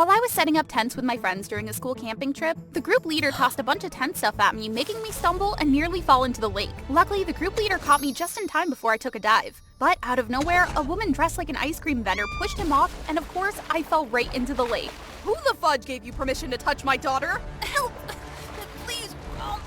While I was setting up tents with my friends during a school camping trip, the group leader tossed a bunch of tent stuff at me, making me stumble and nearly fall into the lake. Luckily, the group leader caught me just in time before I took a dive. But out of nowhere, a woman dressed like an ice cream vendor pushed him off, and of course, I fell right into the lake. Who the fudge gave you permission to touch my daughter? Help! Please, Mom!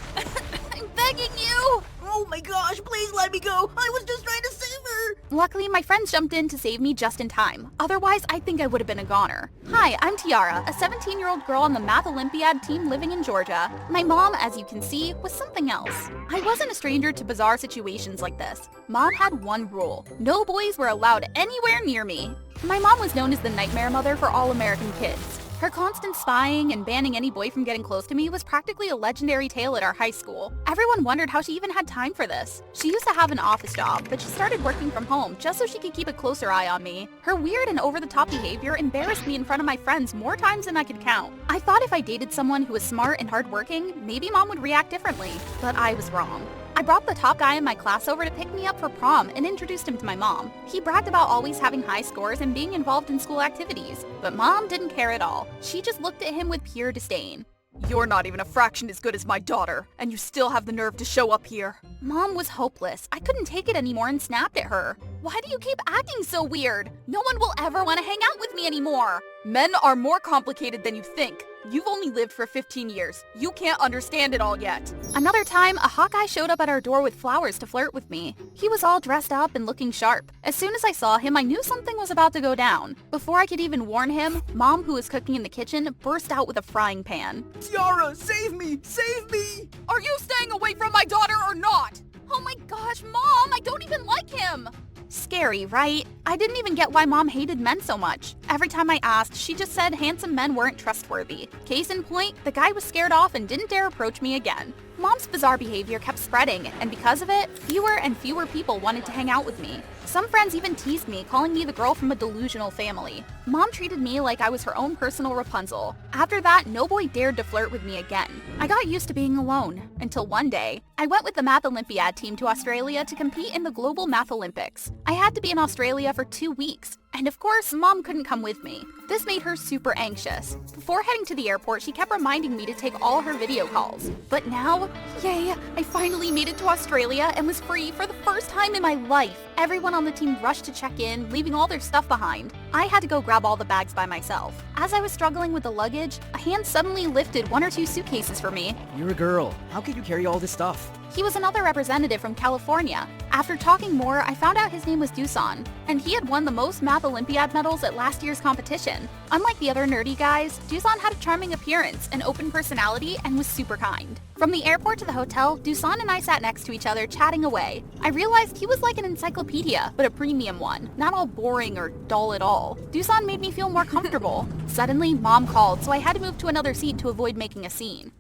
I'm begging you! Oh my gosh, please let me go! I was just trying to save her! Luckily, my friends jumped in to save me just in time. Otherwise, I think I would have been a goner. Hi, I'm Tiara, a 17-year-old girl on the Math Olympiad team living in Georgia. My mom, as you can see, was something else. I wasn't a stranger to bizarre situations like this. Mom had one rule. No boys were allowed anywhere near me. My mom was known as the nightmare mother for all American kids. Her constant spying and banning any boy from getting close to me was practically a legendary tale at our high school. Everyone wondered how she even had time for this. She used to have an office job, but she started working from home just so she could keep a closer eye on me. Her weird and over-the-top behavior embarrassed me in front of my friends more times than I could count. I thought if I dated someone who was smart and hardworking, maybe Mom would react differently, but I was wrong. I brought the top guy in my class over to pick me up for prom and introduced him to my mom. He bragged about always having high scores and being involved in school activities, but Mom didn't care at all. She just looked at him with pure disdain. You're not even a fraction as good as my daughter, and you still have the nerve to show up here. Mom was hopeless. I couldn't take it anymore and snapped at her. Why do you keep acting so weird? No one will ever want to hang out with me anymore. Men are more complicated than you think. You've only lived for 15 years. You can't understand it all yet. Another time, a hot guy showed up at our door with flowers to flirt with me. He was all dressed up and looking sharp. As soon as I saw him, I knew something was about to go down. Before I could even warn him, Mom, who was cooking in the kitchen, burst out with a frying pan. Tiara, save me! Save me! Are you staying away from my daughter or not? Oh my gosh, Mom, I don't even like him! Scary, right? I didn't even get why Mom hated men so much. Every time I asked, she just said handsome men weren't trustworthy. Case in point, the guy was scared off and didn't dare approach me again. Mom's bizarre behavior kept spreading, and because of it, fewer and fewer people wanted to hang out with me. Some friends even teased me, calling me the girl from a delusional family. Mom treated me like I was her own personal Rapunzel. After that, no boy dared to flirt with me again. I got used to being alone, until one day, I went with the Math Olympiad team to Australia to compete in the Global Math Olympics. I had to be in Australia for 2 weeks. And of course, Mom couldn't come with me. This made her super anxious. Before heading to the airport, she kept reminding me to take all her video calls. But now, yay, I finally made it to Australia and was free for the first time in my life. Everyone on the team rushed to check in, leaving all their stuff behind. I had to go grab all the bags by myself. As I was struggling with the luggage, a hand suddenly lifted 1 or 2 suitcases for me. You're a girl. How could you carry all this stuff? He was another representative from California. After talking more, I found out his name was Dusan, and he had won the most Math Olympiad medals at last year's competition. Unlike the other nerdy guys, Dusan had a charming appearance, an open personality, and was super kind. From the airport to the hotel, Dusan and I sat next to each other, chatting away. I realized he was like an encyclopedia, but a premium one, not all boring or dull at all. Dusan made me feel more comfortable. Suddenly, Mom called, so I had to move to another seat to avoid making a scene.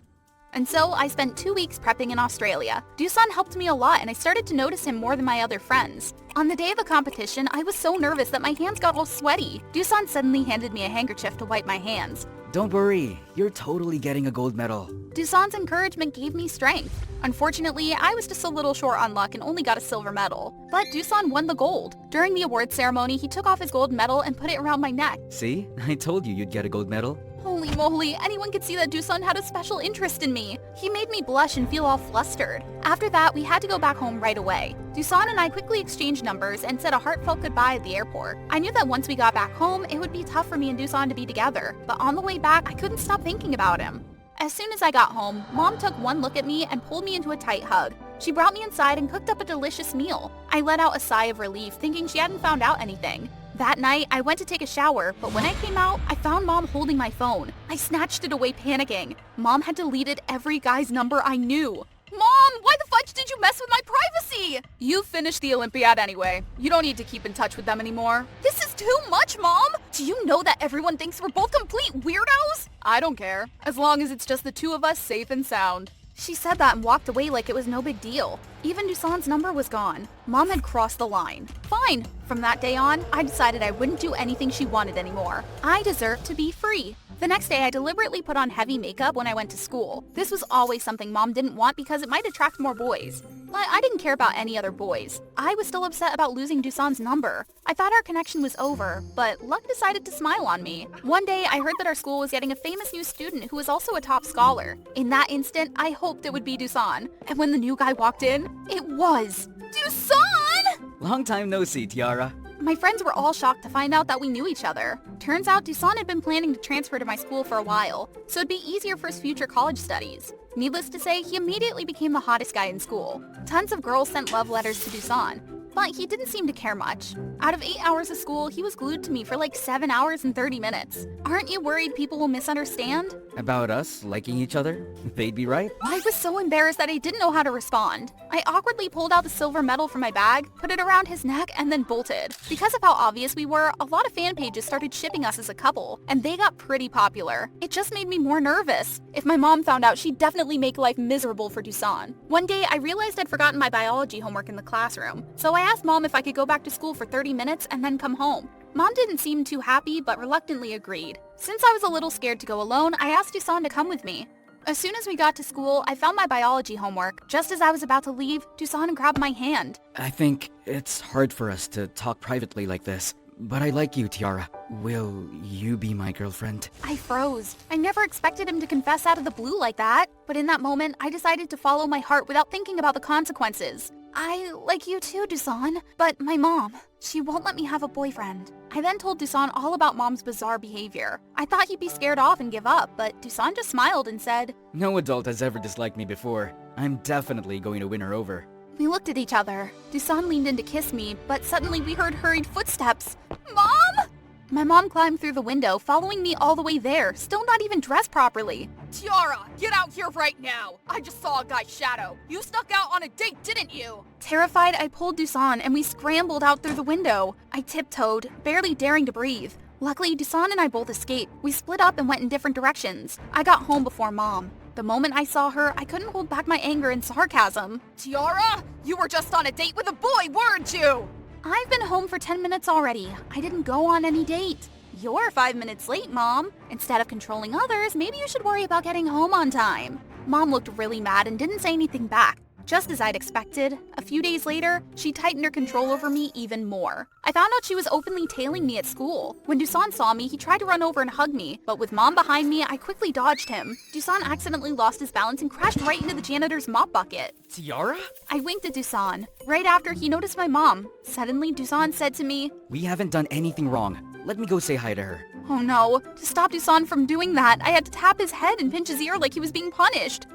And so I spent 2 weeks prepping in Australia. Dusan helped me a lot and I started to notice him more than my other friends. On the day of the competition, I was so nervous that my hands got all sweaty. Dusan suddenly handed me a handkerchief to wipe my hands. Don't worry, you're totally getting a gold medal. Dusan's encouragement gave me strength. Unfortunately, I was just a little short on luck and only got a silver medal. But Dusan won the gold. During the awards ceremony, he took off his gold medal and put it around my neck. See? I told you you'd get a gold medal. Holy moly, anyone could see that Dusan had a special interest in me. He made me blush and feel all flustered. After that, we had to go back home right away. Dusan and I quickly exchanged numbers and said a heartfelt goodbye at the airport. I knew that once we got back home, it would be tough for me and Dusan to be together, but on the way back, I couldn't stop thinking about him. As soon as I got home, Mom took one look at me and pulled me into a tight hug. She brought me inside and cooked up a delicious meal. I let out a sigh of relief, thinking she hadn't found out anything. That night, I went to take a shower, but when I came out, I found Mom holding my phone. I snatched it away panicking. Mom had deleted every guy's number I knew. Mom, why the fudge did you mess with my privacy? You finished the Olympiad anyway. You don't need to keep in touch with them anymore. This is too much, Mom! Do you know that everyone thinks we're both complete weirdos? I don't care, as long as it's just the two of us safe and sound. She said that and walked away like it was no big deal. Even Dusan's number was gone. Mom had crossed the line. Fine. From that day on, I decided I wouldn't do anything she wanted anymore. I deserved to be free. The next day, I deliberately put on heavy makeup when I went to school. This was always something Mom didn't want because it might attract more boys. But I didn't care about any other boys. I was still upset about losing Dusan's number. I thought our connection was over, but luck decided to smile on me. One day, I heard that our school was getting a famous new student who was also a top scholar. In that instant, I hoped it would be Dusan. And when the new guy walked in, it was Dusan! Long time no see, Tiara. My friends were all shocked to find out that we knew each other. Turns out Dusan had been planning to transfer to my school for a while, so it'd be easier for his future college studies. Needless to say, he immediately became the hottest guy in school. Tons of girls sent love letters to Dusan, but he didn't seem to care much. Out of 8 hours of school, he was glued to me for like 7 hours and 30 minutes. Aren't you worried people will misunderstand? About us liking each other? They'd be right. I was so embarrassed that I didn't know how to respond. I awkwardly pulled out the silver medal from my bag, put it around his neck, and then bolted. Because of how obvious we were, a lot of fan pages started shipping us as a couple, and they got pretty popular. It just made me more nervous. If my mom found out, she'd definitely make life miserable for Dusan. One day, I realized I'd forgotten my biology homework in the classroom, so I asked Mom if I could go back to school for 30 minutes and then come home. Mom didn't seem too happy, but reluctantly agreed. Since I was a little scared to go alone, I asked Dusan to come with me. As soon as we got to school, I found my biology homework. Just as I was about to leave, Dusan grabbed my hand. I think it's hard for us to talk privately like this, but I like you, Tiara. Will you be my girlfriend? I froze. I never expected him to confess out of the blue like that. But in that moment, I decided to follow my heart without thinking about the consequences. I like you too, Dusan, but my mom, she won't let me have a boyfriend. I then told Dusan all about Mom's bizarre behavior. I thought he'd be scared off and give up, but Dusan just smiled and said, No adult has ever disliked me before. I'm definitely going to win her over. We looked at each other. Dusan leaned in to kiss me, but suddenly we heard hurried footsteps. Mom! My mom climbed through the window, following me all the way there, still not even dressed properly. Tiara, get out here right now. I just saw a guy's shadow. You snuck out on a date, didn't you? Terrified, I pulled Dusan and we scrambled out through the window. I tiptoed, barely daring to breathe. Luckily, Dusan and I both escaped. We split up and went in different directions. I got home before Mom. The moment I saw her, I couldn't hold back my anger and sarcasm. Tiara, you were just on a date with a boy, weren't you? I've been home for 10 minutes already. I didn't go on any date. You're 5 minutes late, Mom. Instead of controlling others, maybe you should worry about getting home on time. Mom looked really mad and didn't say anything back. Just as I'd expected, a few days later, she tightened her control over me even more. I found out she was openly tailing me at school. When Dusan saw me, he tried to run over and hug me, but with Mom behind me, I quickly dodged him. Dusan accidentally lost his balance and crashed right into the janitor's mop bucket. Tiara? I winked at Dusan. Right after, he noticed my mom. Suddenly, Dusan said to me, We haven't done anything wrong. Let me go say hi to her. Oh no. To stop Dusan from doing that, I had to tap his head and pinch his ear like he was being punished.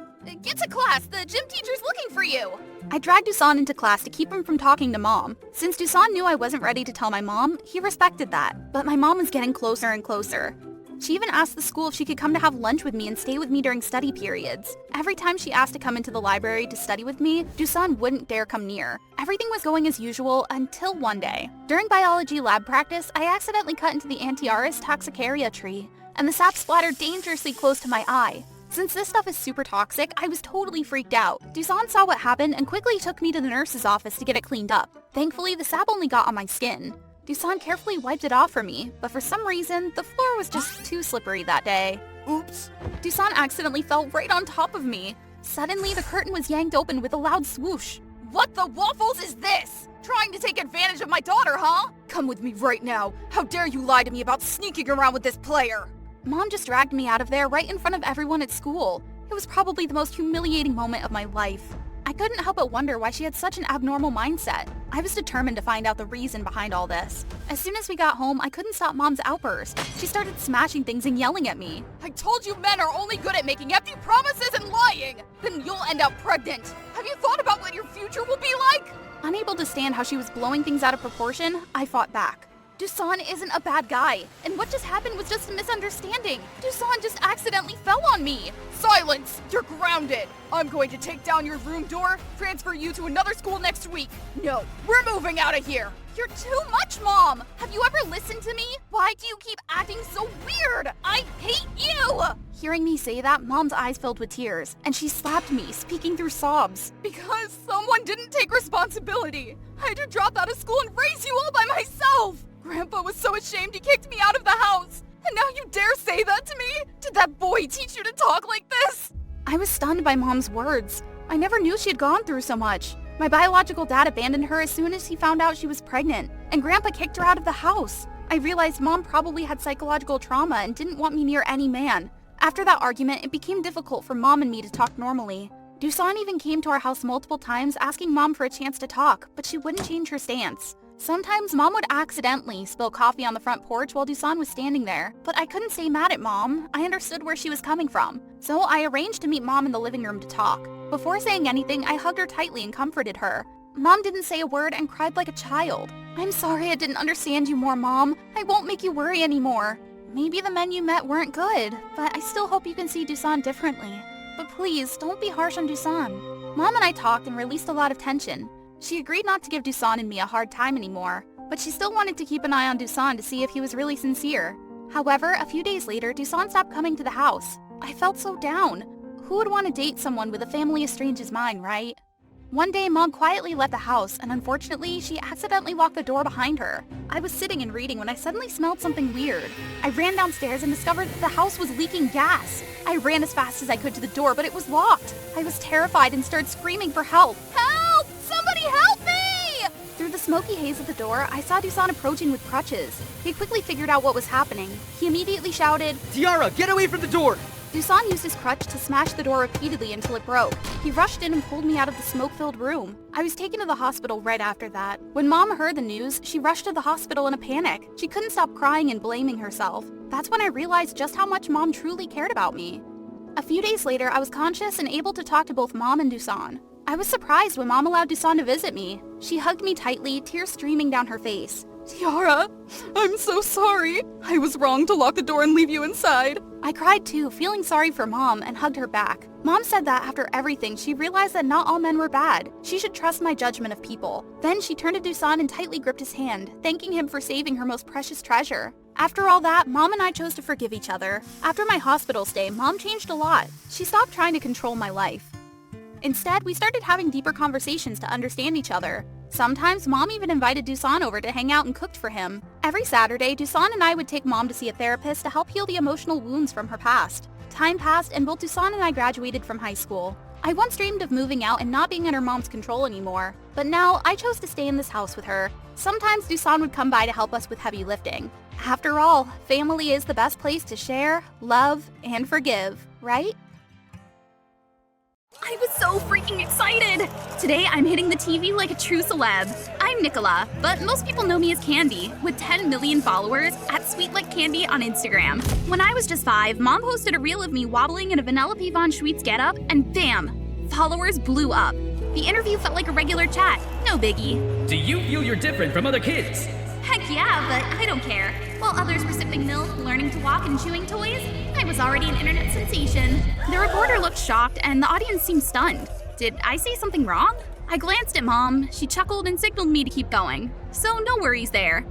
Get to class, the gym teacher's looking for you. I dragged Dusan into class to keep him from talking to Mom. Since Dusan knew I wasn't ready to tell my mom, he respected that. But my mom was getting closer and closer. She even asked the school if she could come to have lunch with me and stay with me during study periods. Every time she asked to come into the library to study with me, Dusan wouldn't dare come near. Everything was going as usual until one day. During biology lab practice, I accidentally cut into the Antiaris toxicaria tree, and the sap splattered dangerously close to my eye. Since this stuff is super toxic, I was totally freaked out. Dusan saw what happened and quickly took me to the nurse's office to get it cleaned up. Thankfully, the sap only got on my skin. Dusan carefully wiped it off for me, but for some reason, the floor was just too slippery that day. Oops. Dusan accidentally fell right on top of me. Suddenly, the curtain was yanked open with a loud swoosh. What the waffles is this? Trying to take advantage of my daughter, huh? Come with me right now. How dare you lie to me about sneaking around with this player? Mom just dragged me out of there right in front of everyone at school. It was probably the most humiliating moment of my life. I couldn't help but wonder why she had such an abnormal mindset. I was determined to find out the reason behind all this. As soon as we got home, I couldn't stop Mom's outburst. She started smashing things and yelling at me. I told you men are only good at making empty promises and lying. Then you'll end up pregnant. Have you thought about what your future will be like? Unable to stand how she was blowing things out of proportion, I fought back. Dusan isn't a bad guy, and what just happened was just a misunderstanding. Dusan just accidentally fell on me. Silence! You're grounded! I'm going to take down your room door, transfer you to another school next week. No, we're moving out of here! You're too much, Mom! Have you ever listened to me? Why do you keep acting so weird? I hate you! Hearing me say that, Mom's eyes filled with tears, and she slapped me, speaking through sobs. Because someone didn't take responsibility. I had to drop out of school and raise you all by myself! Grandpa was so ashamed he kicked me out of the house. And now you dare say that to me? Did that boy teach you to talk like this? I was stunned by Mom's words. I never knew she had gone through so much. My biological dad abandoned her as soon as he found out she was pregnant, and Grandpa kicked her out of the house. I realized Mom probably had psychological trauma and didn't want me near any man. After that argument, it became difficult for Mom and me to talk normally. Dusan even came to our house multiple times asking Mom for a chance to talk, but she wouldn't change her stance. Sometimes Mom would accidentally spill coffee on the front porch while Dusan was standing there, but I couldn't stay mad at Mom. I understood where she was coming from. So I arranged to meet Mom in the living room to talk. Before saying anything, I hugged her tightly and comforted her. Mom didn't say a word and cried like a child. "I'm sorry I didn't understand you more, Mom. I won't make you worry anymore. Maybe the men you met weren't good, but I still hope you can see Dusan differently. But please, don't be harsh on Dusan." Mom and I talked and released a lot of tension. She agreed not to give Dusan and me a hard time anymore, but she still wanted to keep an eye on Dusan to see if he was really sincere. However, a few days later, Dusan stopped coming to the house. I felt so down. Who would want to date someone with a family as strange as mine, right? One day, Mom quietly left the house, and unfortunately, she accidentally locked the door behind her. I was sitting and reading when I suddenly smelled something weird. I ran downstairs and discovered that the house was leaking gas. I ran as fast as I could to the door, but it was locked. I was terrified and started screaming for help. "Help! Somebody help me!" Through the smoky haze of the door, I saw Dusan approaching with crutches. He quickly figured out what was happening. He immediately shouted, Tiara, get away from the door! Dusan used his crutch to smash the door repeatedly until it broke. He rushed in and pulled me out of the smoke-filled room. I was taken to the hospital right after that. When Mom heard the news, she rushed to the hospital in a panic. She couldn't stop crying and blaming herself. That's when I realized just how much Mom truly cared about me. A few days later, I was conscious and able to talk to both Mom and Dusan. I was surprised when Mom allowed Dusan to visit me. She hugged me tightly, tears streaming down her face. "Tiara, I'm so sorry. I was wrong to lock the door and leave you inside." I cried too, feeling sorry for Mom, and hugged her back. Mom said that after everything, she realized that not all men were bad. She should trust my judgment of people. Then she turned to Dusan and tightly gripped his hand, thanking him for saving her most precious treasure. After all that, Mom and I chose to forgive each other. After my hospital stay, Mom changed a lot. She stopped trying to control my life. Instead, we started having deeper conversations to understand each other. Sometimes Mom even invited Dusan over to hang out and cooked for him. Every Saturday, Dusan and I would take Mom to see a therapist to help heal the emotional wounds from her past. Time passed and both Dusan and I graduated from high school. I once dreamed of moving out and not being under Mom's control anymore, but now I chose to stay in this house with her. Sometimes Dusan would come by to help us with heavy lifting. After all, family is the best place to share, love, and forgive, right? I was so freaking excited! Today I'm hitting the TV like a true celeb. I'm Nicola, but most people know me as Candy, with 10 million followers at Sweet Like Candy on Instagram. When I was just 5, Mom posted a reel of me wobbling in a Vanellope Von Schweetz getup, and bam! Followers blew up. The interview felt like a regular chat, no biggie. Do you feel you're different from other kids? Heck yeah, but I don't care. While others were sipping milk, learning to walk, and chewing toys, I was already an internet sensation. The reporter looked shocked, and the audience seemed stunned. Did I say something wrong? I glanced at Mom. She chuckled and signaled me to keep going. So no worries there.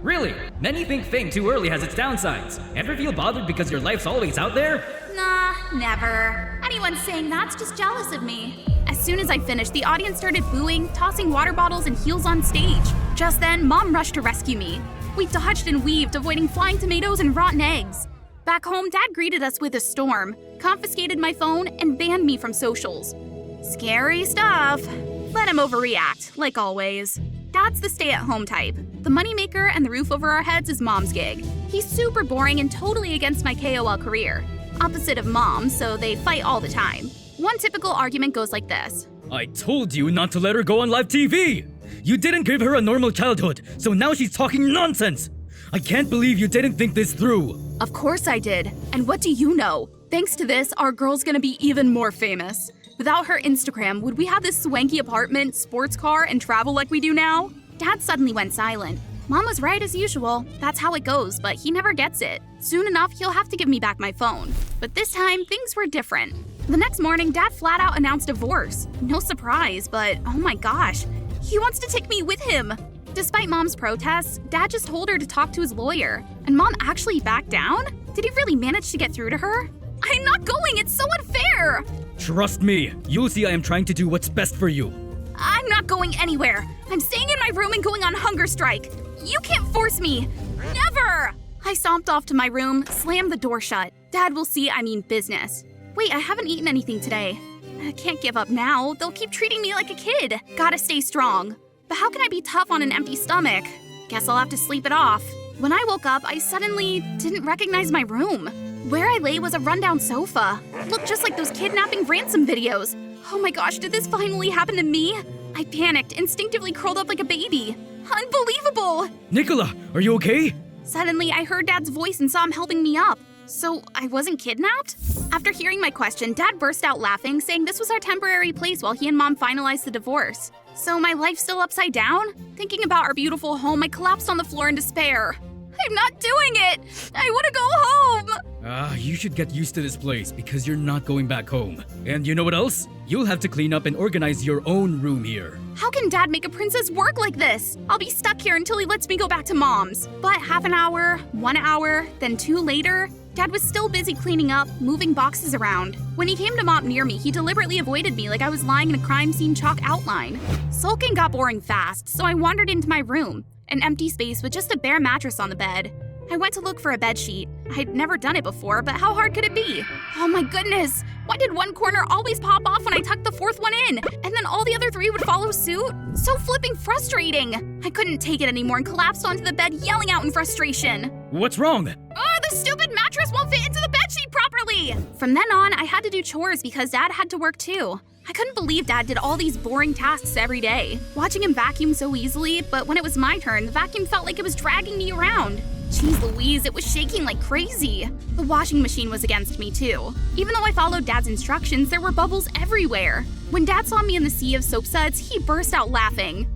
Really? Many think fame too early has its downsides. Ever feel bothered because your life's always out there? Nah, never. Anyone saying that's just jealous of me. As soon as I finished, the audience started booing, tossing water bottles and heels on stage. Just then, Mom rushed to rescue me. We dodged and weaved, avoiding flying tomatoes and rotten eggs. Back home, Dad greeted us with a storm, confiscated my phone, and banned me from socials. Scary stuff. Let him overreact, like always. Dad's the stay-at-home type. The moneymaker and the roof over our heads is Mom's gig. He's super boring and totally against my KOL career. Opposite of Mom, so they fight all the time. One typical argument goes like this. I told you not to let her go on live TV! You didn't give her a normal childhood, so now she's talking nonsense! I can't believe you didn't think this through! Of course I did. And what do you know? Thanks to this, our girl's gonna be even more famous. Without her Instagram, would we have this swanky apartment, sports car, and travel like we do now? Dad suddenly went silent. Mom was right as usual. That's how it goes, but he never gets it. Soon enough, he'll have to give me back my phone. But this time, things were different. The next morning, Dad flat out announced divorce. No surprise, but oh my gosh, he wants to take me with him. Despite Mom's protests, Dad just told her to talk to his lawyer. And Mom actually backed down? Did he really manage to get through to her? I'm not going, it's so unfair! Trust me, you'll see I am trying to do what's best for you. I'm not going anywhere. I'm staying in my room and going on hunger strike. You can't force me. Never! I stomped off to my room, slammed the door shut. Dad will see I mean business. Wait, I haven't eaten anything today. I can't give up now. They'll keep treating me like a kid. Gotta stay strong. But how can I be tough on an empty stomach? Guess I'll have to sleep it off. When I woke up, I suddenly didn't recognize my room. Where I lay was a rundown sofa. Looked just like those kidnapping ransom videos. Oh my gosh, did this finally happen to me? I panicked, instinctively curled up like a baby. Unbelievable! Nicola, are you okay? Suddenly, I heard Dad's voice and saw him helping me up. So, I wasn't kidnapped? After hearing my question, Dad burst out laughing, saying this was our temporary place while he and Mom finalized the divorce. So my life's still upside down? Thinking about our beautiful home, I collapsed on the floor in despair. I'm not doing it! I want to go home! You should get used to this place because you're not going back home. And you know what else? You'll have to clean up and organize your own room here. How can Dad make a princess work like this? I'll be stuck here until he lets me go back to Mom's. But half an hour, 1 hour, then 2 later, Dad was still busy cleaning up, moving boxes around. When he came to mop near me, he deliberately avoided me like I was lying in a crime scene chalk outline. Sulking got boring fast, so I wandered into my room, an empty space with just a bare mattress on the bed. I went to look for a bedsheet. I'd never done it before, but how hard could it be? Oh my goodness! Why did one corner always pop off when I tucked the 4th one in? And then all the other 3 would follow suit? So flipping frustrating! I couldn't take it anymore and collapsed onto the bed, yelling out in frustration. What's wrong? Oh, the stupid mattress won't fit into the bedsheet properly! From then on, I had to do chores because Dad had to work too. I couldn't believe Dad did all these boring tasks every day. Watching him vacuum so easily, but when it was my turn, the vacuum felt like it was dragging me around. Jeez Louise, it was shaking like crazy. The washing machine was against me too. Even though I followed Dad's instructions, there were bubbles everywhere. When Dad saw me in the sea of soap suds, he burst out laughing.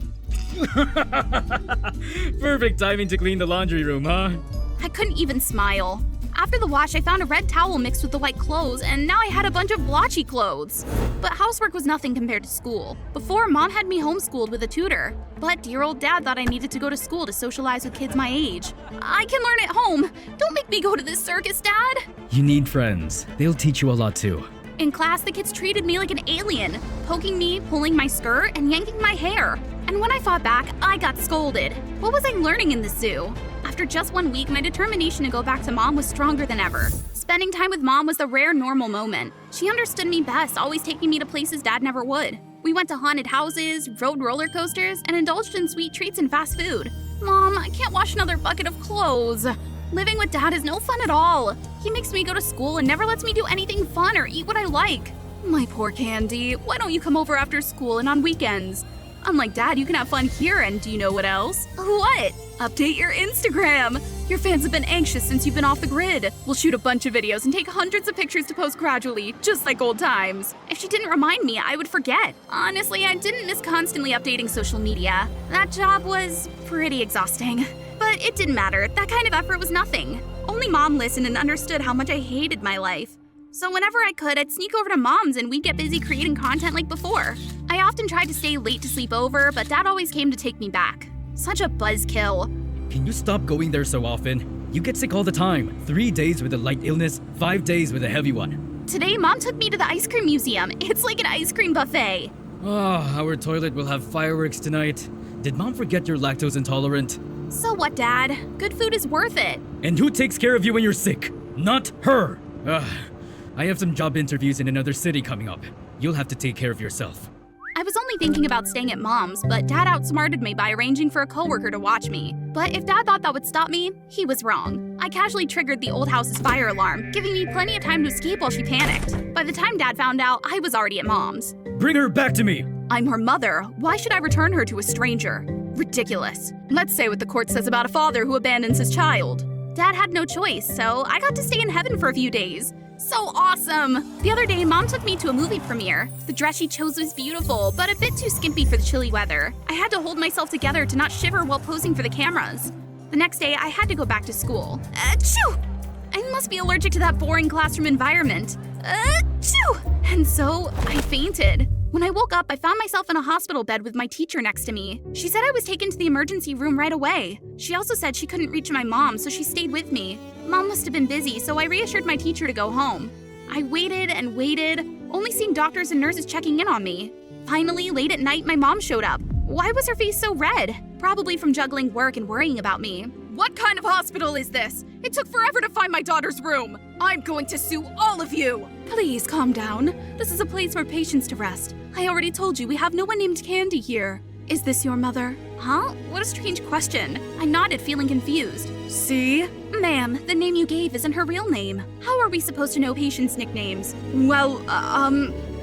Perfect timing to clean the laundry room, huh? I couldn't even smile. After the wash, I found a red towel mixed with the white clothes, and now I had a bunch of blotchy clothes. But housework was nothing compared to school. Before, Mom had me homeschooled with a tutor. But dear old Dad thought I needed to go to school to socialize with kids my age. I can learn at home. Don't make me go to this circus, Dad. You need friends. They'll teach you a lot too. In class, the kids treated me like an alien, poking me, pulling my skirt, and yanking my hair. And when I fought back, I got scolded. What was I learning in the zoo? After just 1 week, my determination to go back to Mom was stronger than ever. Spending time with Mom was the rare normal moment. She understood me best, always taking me to places Dad never would. We went to haunted houses, rode roller coasters, and indulged in sweet treats and fast food. Mom, I can't wash another bucket of clothes. Living with Dad is no fun at all. He makes me go to school and never lets me do anything fun or eat what I like. My poor Candy, why don't you come over after school and on weekends? Unlike Dad, you can have fun here, and do you know what else? What? Update your Instagram! Your fans have been anxious since you've been off the grid. We'll shoot a bunch of videos and take hundreds of pictures to post gradually, just like old times. If she didn't remind me, I would forget. Honestly, I didn't miss constantly updating social media. That job was pretty exhausting. But it didn't matter. That kind of effort was nothing. Only Mom listened and understood how much I hated my life. So whenever I could, I'd sneak over to Mom's and we'd get busy creating content like before. I often tried to stay late to sleep over, but Dad always came to take me back. Such a buzzkill. Can you stop going there so often? You get sick all the time. 3 days with a light illness, 5 days with a heavy one. Today, Mom took me to the ice cream museum. It's like an ice cream buffet. Our toilet will have fireworks tonight. Did Mom forget you're lactose intolerant? So what, Dad? Good food is worth it. And who takes care of you when you're sick? Not her! I have some job interviews in another city coming up. You'll have to take care of yourself. I was only thinking about staying at Mom's, but Dad outsmarted me by arranging for a coworker to watch me. But if Dad thought that would stop me, he was wrong. I casually triggered the old house's fire alarm, giving me plenty of time to escape while she panicked. By the time Dad found out, I was already at Mom's. Bring her back to me! I'm her mother. Why should I return her to a stranger? Ridiculous. Let's say what the court says about a father who abandons his child. Dad had no choice, so I got to stay in heaven for a few days. So awesome! The other day, Mom took me to a movie premiere. The dress she chose was beautiful, but a bit too skimpy for the chilly weather. I had to hold myself together to not shiver while posing for the cameras. The next day, I had to go back to school. Achoo! I must be allergic to that boring classroom environment. Achoo! And so, I fainted. When I woke up, I found myself in a hospital bed with my teacher next to me. She said I was taken to the emergency room right away. She also said she couldn't reach my mom, so she stayed with me. Mom must have been busy, so I reassured my teacher to go home. I waited and waited, only seeing doctors and nurses checking in on me. Finally, late at night, my mom showed up. Why was her face so red? Probably from juggling work and worrying about me. What kind of hospital is this? It took forever to find my daughter's room. I'm going to sue all of you. Please calm down. This is a place for patients to rest. I already told you we have no one named Candy here. Is this your mother? Huh? What a strange question. I nodded, feeling confused. See? Ma'am, the name you gave isn't her real name. How are we supposed to know patients' nicknames? Well,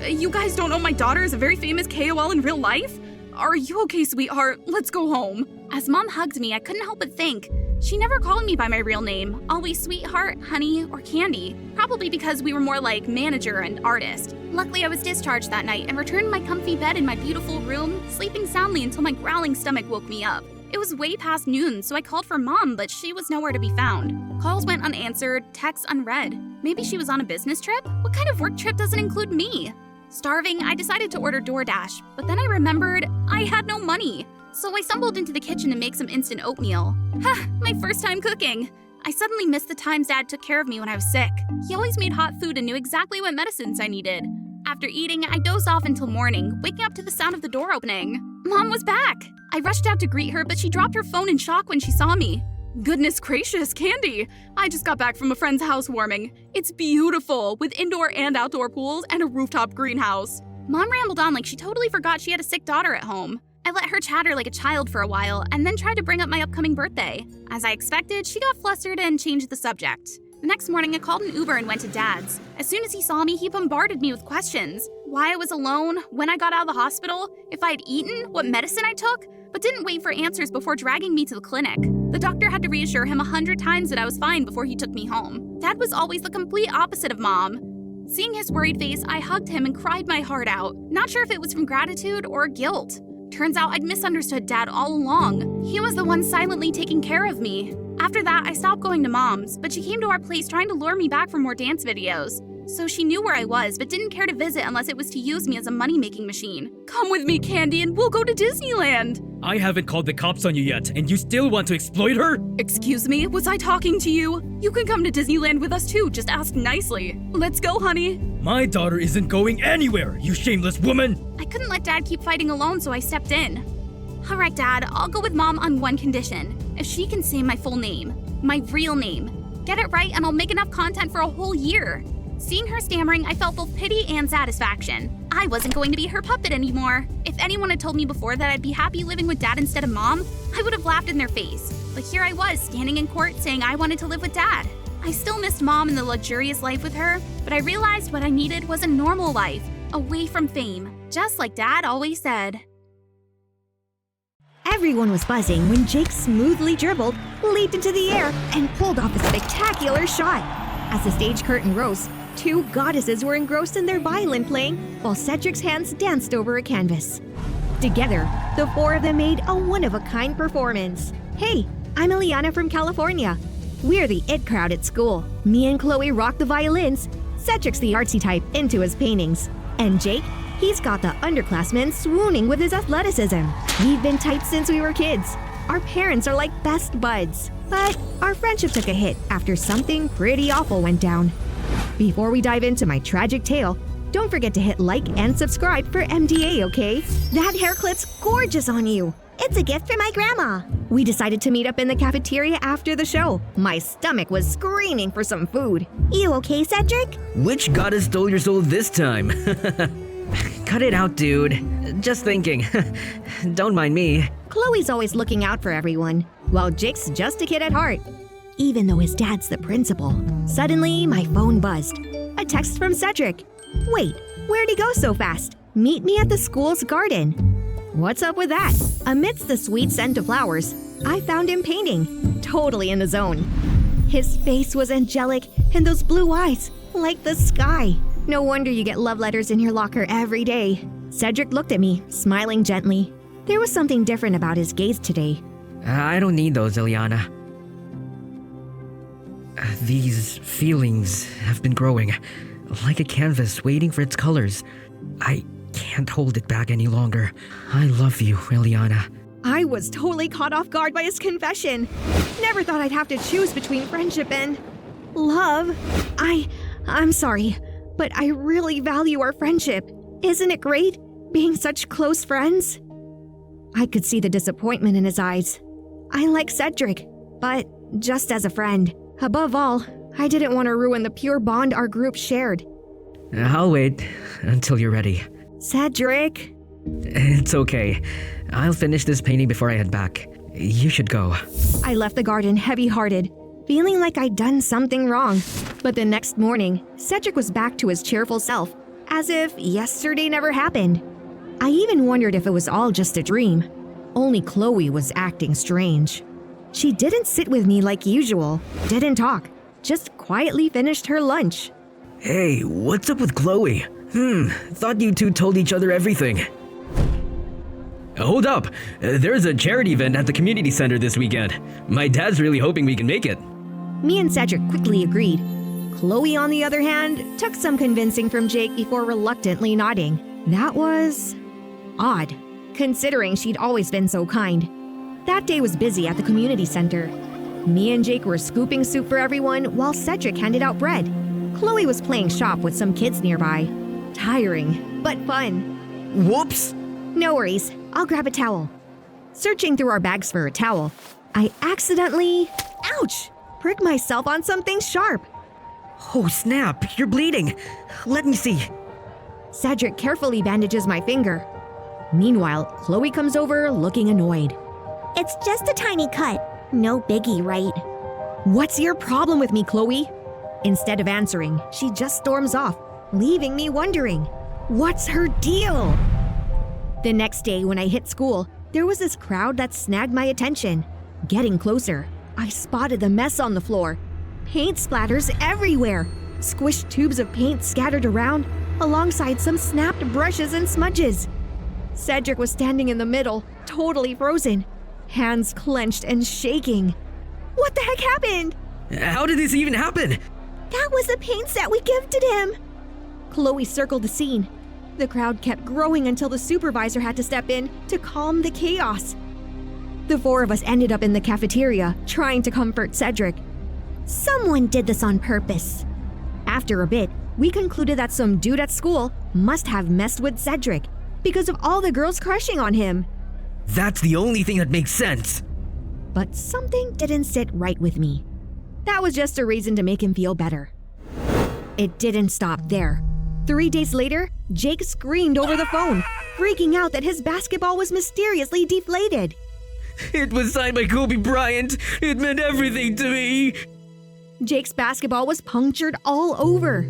you guys don't know my daughter is a very famous KOL in real life? Are you okay, sweetheart? Let's go home. As Mom hugged me, I couldn't help but think. She never called me by my real name, always sweetheart, honey, or Candy. Probably because we were more like manager and artist. Luckily, I was discharged that night and returned to my comfy bed in my beautiful room, sleeping soundly until my growling stomach woke me up. It was way past noon, so I called for Mom, but she was nowhere to be found. Calls went unanswered, texts unread. Maybe she was on a business trip? What kind of work trip doesn't include me? Starving, I decided to order DoorDash, but then I remembered I had no money. So I stumbled into the kitchen to make some instant oatmeal. Ha! My first time cooking! I suddenly missed the times Dad took care of me when I was sick. He always made hot food and knew exactly what medicines I needed. After eating, I dozed off until morning, waking up to the sound of the door opening. Mom was back! I rushed out to greet her, but she dropped her phone in shock when she saw me. Goodness gracious, Candy! I just got back from a friend's housewarming. It's beautiful, with indoor and outdoor pools and a rooftop greenhouse. Mom rambled on like she totally forgot she had a sick daughter at home. I let her chatter like a child for a while and then tried to bring up my upcoming birthday. As I expected, she got flustered and changed the subject. The next morning, I called an Uber and went to Dad's. As soon as he saw me, he bombarded me with questions. Why I was alone, when I got out of the hospital, if I had eaten, what medicine I took, but didn't wait for answers before dragging me to the clinic. The doctor had to reassure him 100 times that I was fine before he took me home. Dad was always the complete opposite of Mom. Seeing his worried face, I hugged him and cried my heart out, not sure if it was from gratitude or guilt. Turns out I'd misunderstood Dad all along. He was the one silently taking care of me. After that, I stopped going to Mom's, but she came to our place trying to lure me back for more dance videos. So she knew where I was, but didn't care to visit unless it was to use me as a money-making machine. Come with me, Candy, and we'll go to Disneyland. I haven't called the cops on you yet, and you still want to exploit her? Excuse me, was I talking to you? You can come to Disneyland with us too, just ask nicely. Let's go, honey. My daughter isn't going anywhere, you shameless woman! I couldn't let Dad keep fighting alone, so I stepped in. All right, Dad, I'll go with Mom on one condition. If she can say my full name, my real name. Get it right and I'll make enough content for a whole year. Seeing her stammering, I felt both pity and satisfaction. I wasn't going to be her puppet anymore. If anyone had told me before that I'd be happy living with Dad instead of Mom, I would have laughed in their face. But here I was, standing in court saying I wanted to live with Dad. I still missed Mom and the luxurious life with her, but I realized what I needed was a normal life, away from fame, just like Dad always said. Everyone was buzzing when Jake smoothly dribbled, leaped into the air, and pulled off a spectacular shot. As the stage curtain rose, two goddesses were engrossed in their violin playing, while Cedric's hands danced over a canvas. Together, the four of them made a one-of-a-kind performance. Hey, I'm Eliana from California. We're the it crowd at school. Me and Chloe rock the violins. Cedric's the artsy type into his paintings. And Jake, he's got the underclassmen swooning with his athleticism. We've been tight since we were kids. Our parents are like best buds. But our friendship took a hit after something pretty awful went down. Before we dive into my tragic tale, don't forget to hit like and subscribe for MDA, okay? That hair clip's gorgeous on you. It's a gift from my grandma. We decided to meet up in the cafeteria after the show. My stomach was screaming for some food. You okay, Cedric? Which goddess stole your soul this time? Cut it out, dude. Just thinking. Don't mind me. Chloe's always looking out for everyone, while Jake's just a kid at heart, even though his dad's the principal. Suddenly, my phone buzzed. A text from Cedric. Wait, where'd he go so fast? Meet me at the school's garden. What's up with that? Amidst the sweet scent of flowers, I found him painting, totally in the zone. His face was angelic, and those blue eyes, like the sky. No wonder you get love letters in your locker every day. Cedric looked at me, smiling gently. There was something different about his gaze today. I don't need those, Eliana. These feelings have been growing, like a canvas waiting for its colors. I can't hold it back any longer. I love you, Eliana. I was totally caught off guard by his confession. Never thought I'd have to choose between friendship and love. I'm sorry, but I really value our friendship. Isn't it great, being such close friends? I could see the disappointment in his eyes. I like Cedric, but just as a friend. Above all, I didn't want to ruin the pure bond our group shared. I'll wait until you're ready. Cedric! It's okay. I'll finish this painting before I head back. You should go. I left the garden heavy-hearted, feeling like I'd done something wrong. But the next morning, Cedric was back to his cheerful self, as if yesterday never happened. I even wondered if it was all just a dream. Only Chloe was acting strange. She didn't sit with me like usual, didn't talk, just quietly finished her lunch. Hey, what's up with Chloe? Thought you two told each other everything. Hold up! There's a charity event at the community center this weekend. My dad's really hoping we can make it. Me and Cedric quickly agreed. Chloe, on the other hand, took some convincing from Jake before reluctantly nodding. That was odd, considering she'd always been so kind. That day was busy at the community center. Me and Jake were scooping soup for everyone while Cedric handed out bread. Chloe was playing shop with some kids nearby. Tiring, but fun. Whoops! No worries, I'll grab a towel. Searching through our bags for a towel, I accidentally, ouch, pricked myself on something sharp. Oh snap, you're bleeding. Let me see. Cedric carefully bandages my finger. Meanwhile, Chloe comes over looking annoyed. It's just a tiny cut. No biggie, right? What's your problem with me, Chloe? Instead of answering, she just storms off, leaving me wondering, what's her deal? The next day when I hit school, there was this crowd that snagged my attention. Getting closer, I spotted the mess on the floor. Paint splatters everywhere, squished tubes of paint scattered around, alongside some snapped brushes and smudges. Cedric was standing in the middle, totally frozen, hands clenched and shaking. What the heck happened? How did this even happen? That was the paint set we gifted him. Chloe circled the scene. The crowd kept growing until the supervisor had to step in to calm the chaos. The four of us ended up in the cafeteria, trying to comfort Cedric. Someone did this on purpose. After a bit, we concluded that some dude at school must have messed with Cedric because of all the girls crushing on him. That's the only thing that makes sense. But something didn't sit right with me. That was just a reason to make him feel better. It didn't stop there. 3 days later, Jake screamed over the phone, freaking out that his basketball was mysteriously deflated. It was signed by Kobe Bryant. It meant everything to me. Jake's basketball was punctured all over.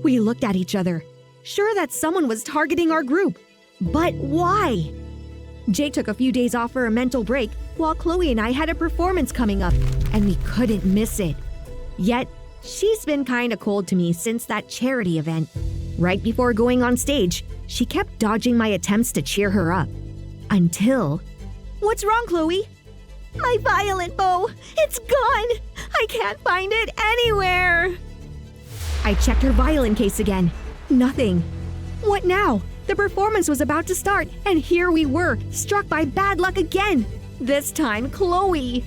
We looked at each other, sure that someone was targeting our group. But why? Jake took a few days off for a mental break, while Chloe and I had a performance coming up, and we couldn't miss it. Yet, she's been kinda cold to me since that charity event. Right before going on stage, she kept dodging my attempts to cheer her up. Until... What's wrong, Chloe? My violet bow! It's gone! I can't find it anywhere! I checked her violin case again. Nothing. What now? The performance was about to start, and here we were, struck by bad luck again. This time, Chloe.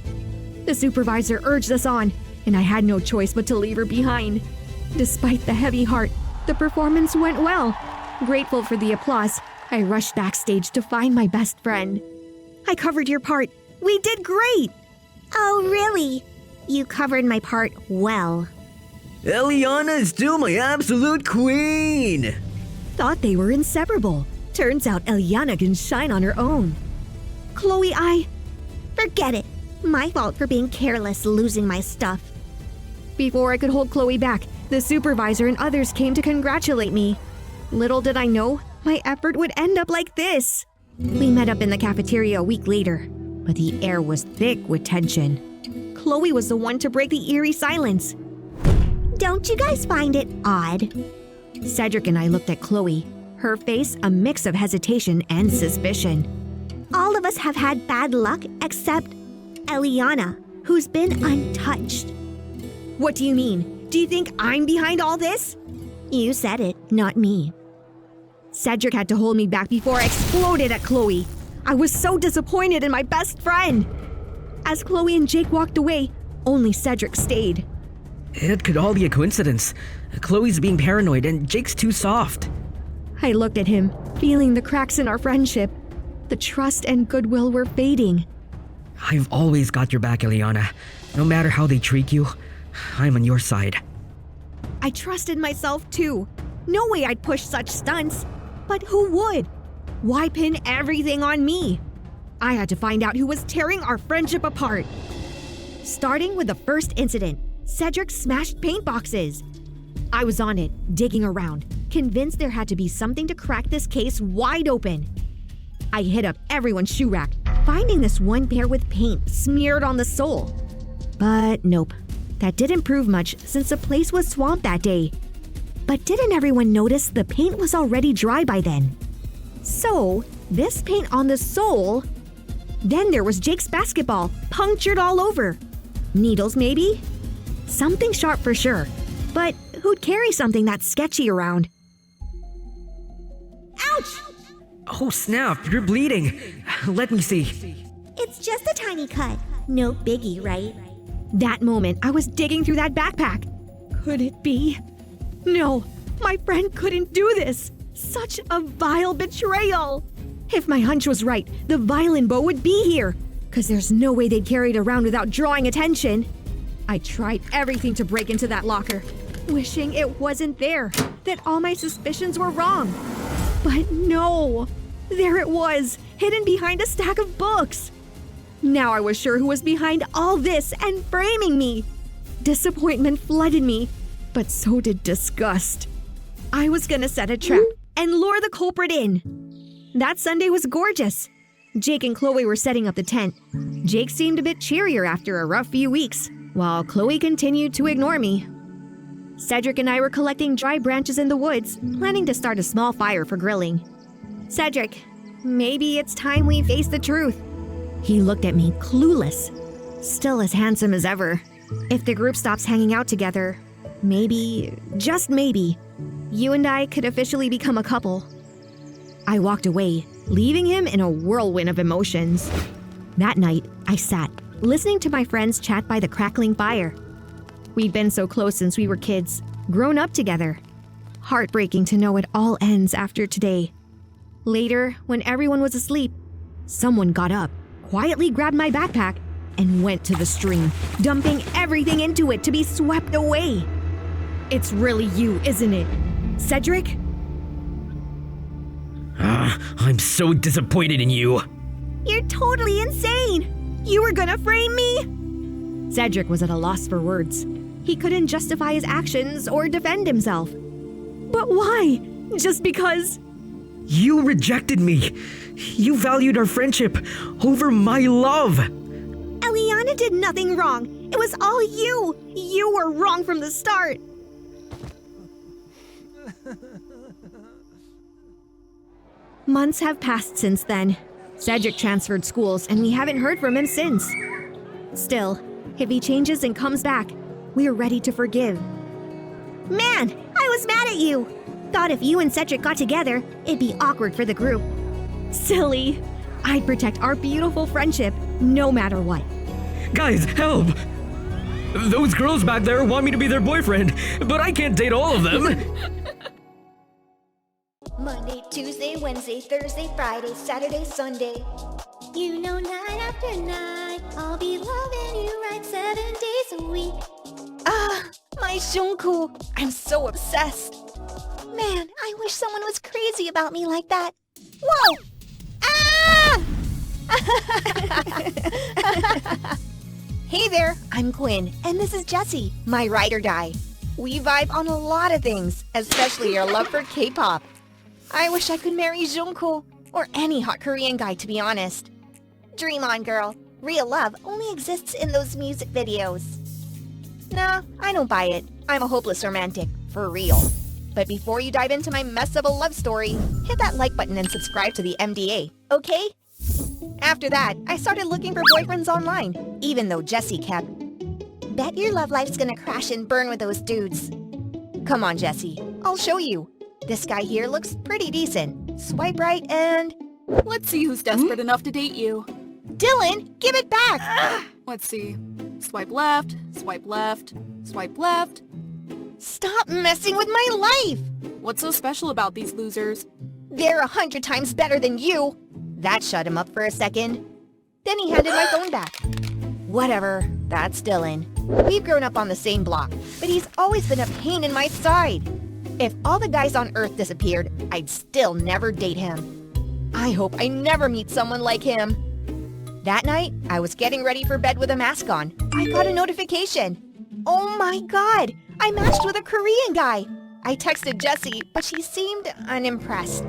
The supervisor urged us on, and I had no choice but to leave her behind. Despite the heavy heart, the performance went well. Grateful for the applause, I rushed backstage to find my best friend. I covered your part. We did great! Oh, really? You covered my part well. Eliana is still my absolute queen! Thought they were inseparable. Turns out Eliana can shine on her own. Chloe, Forget it. My fault for being careless, losing my stuff. Before I could hold Chloe back, the supervisor and others came to congratulate me. Little did I know, my effort would end up like this. We met up in the cafeteria a week later, but the air was thick with tension. Chloe was the one to break the eerie silence. Don't you guys find it odd? Cedric and I looked at Chloe, her face a mix of hesitation and suspicion. All of us have had bad luck except Eliana, who's been untouched. What do you mean? Do you think I'm behind all this? You said it, not me. Cedric had to hold me back before I exploded at Chloe. I was so disappointed in my best friend. As Chloe and Jake walked away, only Cedric stayed. It could all be a coincidence. Chloe's being paranoid and Jake's too soft. I looked at him, feeling the cracks in our friendship. The trust and goodwill were fading. I've always got your back, Eliana. No matter how they treat you, I'm on your side. I trusted myself too. No way I'd push such stunts. But who would? Why pin everything on me? I had to find out who was tearing our friendship apart. Starting with the first incident, Cedric smashed paint boxes. I was on it, digging around, convinced there had to be something to crack this case wide open. I hit up everyone's shoe rack, finding this one pair with paint smeared on the sole. But nope, that didn't prove much since the place was swamped that day. But didn't everyone notice the paint was already dry by then? So, this paint on the sole. Then there was Jake's basketball, punctured all over. Needles, maybe? Something sharp for sure. But who'd carry something that sketchy around? Ouch! Oh snap, you're bleeding. Let me see. It's just a tiny cut. No biggie, right? That moment, I was digging through that backpack. Could it be? No, my friend couldn't do this. Such a vile betrayal. If my hunch was right, the violin bow would be here. Cause there's no way they'd carry it around without drawing attention. I tried everything to break into that locker, wishing it wasn't there, that all my suspicions were wrong. But no, there it was, hidden behind a stack of books. Now I was sure who was behind all this and framing me. Disappointment flooded me, but so did disgust. I was gonna set a trap and lure the culprit in. That Sunday was gorgeous. Jake and Chloe were setting up the tent. Jake seemed a bit cheerier after a rough few weeks, while Chloe continued to ignore me. Cedric and I were collecting dry branches in the woods, planning to start a small fire for grilling. Cedric, maybe it's time we face the truth. He looked at me, clueless, still as handsome as ever. If the group stops hanging out together, maybe, just maybe, you and I could officially become a couple. I walked away, leaving him in a whirlwind of emotions. That night, I sat, listening to my friends chat by the crackling fire. We'd been so close since we were kids, grown up together. Heartbreaking to know it all ends after today. Later, when everyone was asleep, someone got up, quietly grabbed my backpack, and went to the stream, dumping everything into it to be swept away. It's really you, isn't it? Cedric? I'm so disappointed in you. You're totally insane! You were gonna frame me? Cedric was at a loss for words. He couldn't justify his actions or defend himself. But why? Just because? You rejected me. You valued our friendship over my love. Eliana did nothing wrong. It was all you. You were wrong from the start. Months have passed since then. Cedric transferred schools and we haven't heard from him since. Still, if he changes and comes back, we're ready to forgive. Man, I was mad at you. Thought if you and Cedric got together, it'd be awkward for the group. Silly. I'd protect our beautiful friendship no matter what. Guys, help! Those girls back there want me to be their boyfriend, but I can't date all of them. Monday, Tuesday, Wednesday, Thursday, Friday, Saturday, Sunday. You know, night after night, I'll be loving you right 7 days a week. My Junko! I'm so obsessed. Man, I wish someone was crazy about me like that. Whoa! Hey there, I'm Quinn, and this is Jessie, my ride or die. We vibe on a lot of things, especially our love for K-pop. I wish I could marry Junko, or any hot Korean guy, to be honest. Dream on, girl. Real love only exists in those music videos. Nah, I don't buy it. I'm a hopeless romantic, for real. But before you dive into my mess of a love story, hit that like button and subscribe to the MDA, okay? After that, I started looking for boyfriends online, even though Jessie kept. Bet your love life's gonna crash and burn with those dudes. Come on, Jessie, I'll show you. This guy here looks pretty decent. Swipe right and... Let's see who's desperate enough to date you. Dylan, give it back! Let's see. Swipe left, swipe left, swipe left. Stop messing with my life! What's so special about these losers? They're 100 times better than you! That shut him up for a second. Then he handed my phone back. Whatever, that's Dylan. We've grown up on the same block, but he's always been a pain in my side. If all the guys on Earth disappeared, I'd still never date him. I hope I never meet someone like him. That night, I was getting ready for bed with a mask on. I got a notification. Oh my god, I matched with a Korean guy. I texted Jessie, but she seemed unimpressed.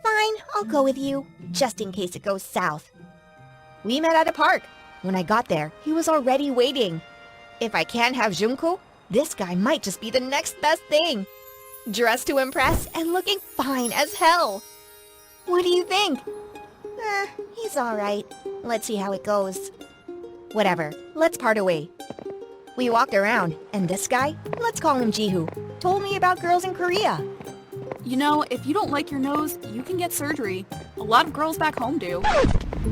Fine, I'll go with you, just in case it goes south. We met at a park. When I got there, he was already waiting. If I can't have Junko, this guy might just be the next best thing. Dressed to impress and looking fine as hell. What do you think? He's alright. Let's see how it goes. Whatever, let's part away. We walked around, and this guy, let's call him Jihu, told me about girls in Korea. You know, if you don't like your nose, you can get surgery. A lot of girls back home do.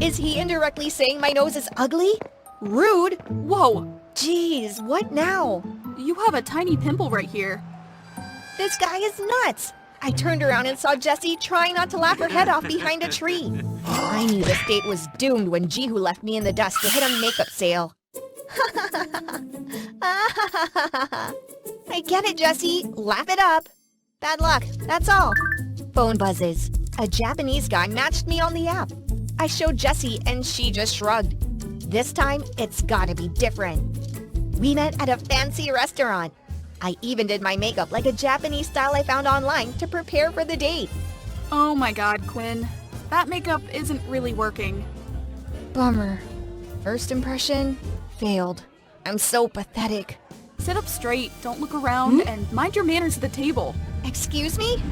Is he indirectly saying my nose is ugly? Rude? Whoa! Jeez, what now? You have a tiny pimple right here. This guy is nuts! I turned around and saw Jessie trying not to laugh her head off behind a tree. I knew this date was doomed when Jihu left me in the dust to hit a makeup sale. I get it, Jessie. Laugh it up. Bad luck, that's all. Phone buzzes. A Japanese guy matched me on the app. I showed Jessie and she just shrugged. This time, it's gotta be different. We met at a fancy restaurant. I even did my makeup like a Japanese style I found online to prepare for the date. Oh my god, Quinn. That makeup isn't really working. Bummer. First impression, failed. I'm so pathetic. Sit up straight, don't look around, and mind your manners at the table. Excuse me?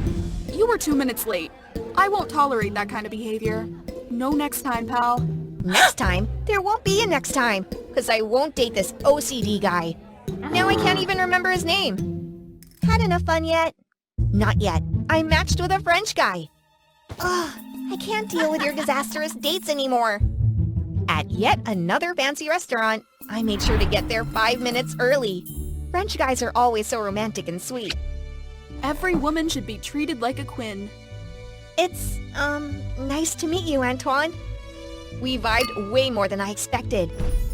You were 2 minutes late. I won't tolerate that kind of behavior. No next time, pal. Next time? There won't be a next time, because I won't date this OCD guy. Now I can't even remember his name. Had enough fun yet? Not yet. I matched with a French guy. Ugh, I can't deal with your disastrous dates anymore. At yet another fancy restaurant, I made sure to get there 5 minutes early. French guys are always so romantic and sweet. Every woman should be treated like a Quinn. It's, nice to meet you, Antoine. We vibed way more than I expected.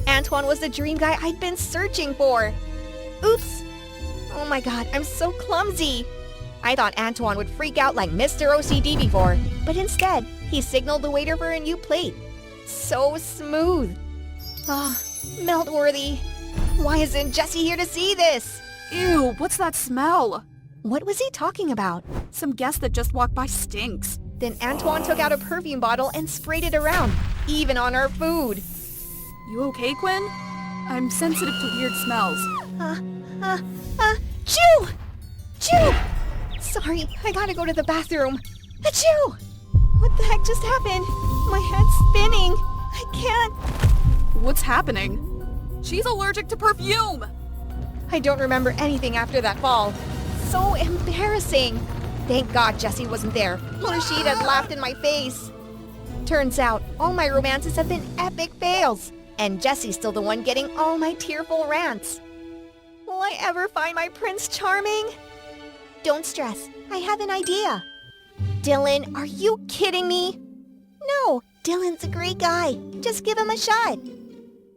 Antoine was the dream guy I'd been searching for. Oops. Oh my god, I'm so clumsy. I thought Antoine would freak out like Mr. OCD before, but instead, he signaled the waiter for a new plate. So smooth. Ah, melt-worthy. Why isn't Jessie here to see this? Ew, what's that smell? What was he talking about? Some guest that just walked by stinks. Then Antoine took out a perfume bottle and sprayed it around, even on our food. You okay, Quinn? I'm sensitive to weird smells. Achoo! Achoo! Sorry, I gotta go to the bathroom. Achoo! What the heck just happened? My head's spinning. I can't. What's happening? She's allergic to perfume! I don't remember anything after that fall. So embarrassing. Thank God Jessie wasn't there, or she'd have laughed in my face. Turns out, all my romances have been epic fails, and Jessie's still the one getting all my tearful rants. Will I ever find my Prince Charming? Don't stress, I have an idea. Dylan, are you kidding me? No, Dylan's a great guy. Just give him a shot.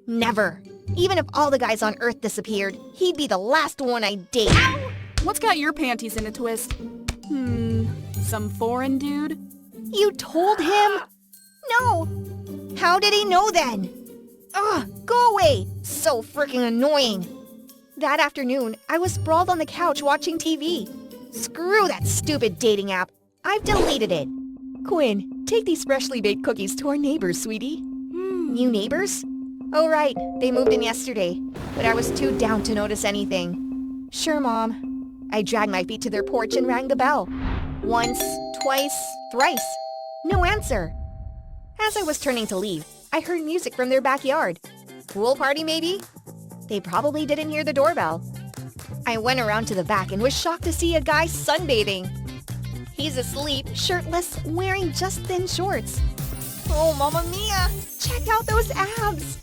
Never. Even if all the guys on Earth disappeared, he'd be the last one I'd date. What's got your panties in a twist? Some foreign dude? You told him? No. How did he know then? Ugh, go away. So freaking annoying. That afternoon, I was sprawled on the couch watching TV. Screw that stupid dating app. I've deleted it. Quinn, take these freshly baked cookies to our neighbors, sweetie. New neighbors? Oh right, they moved in yesterday, but I was too down to notice anything. Sure, Mom. I dragged my feet to their porch and rang the bell. Once, twice, thrice. No answer. As I was turning to leave, I heard music from their backyard. Pool party, maybe? They probably didn't hear the doorbell. I went around to the back and was shocked to see a guy sunbathing. He's asleep, shirtless, wearing just thin shorts. Oh, Mamma Mia! Check out those abs!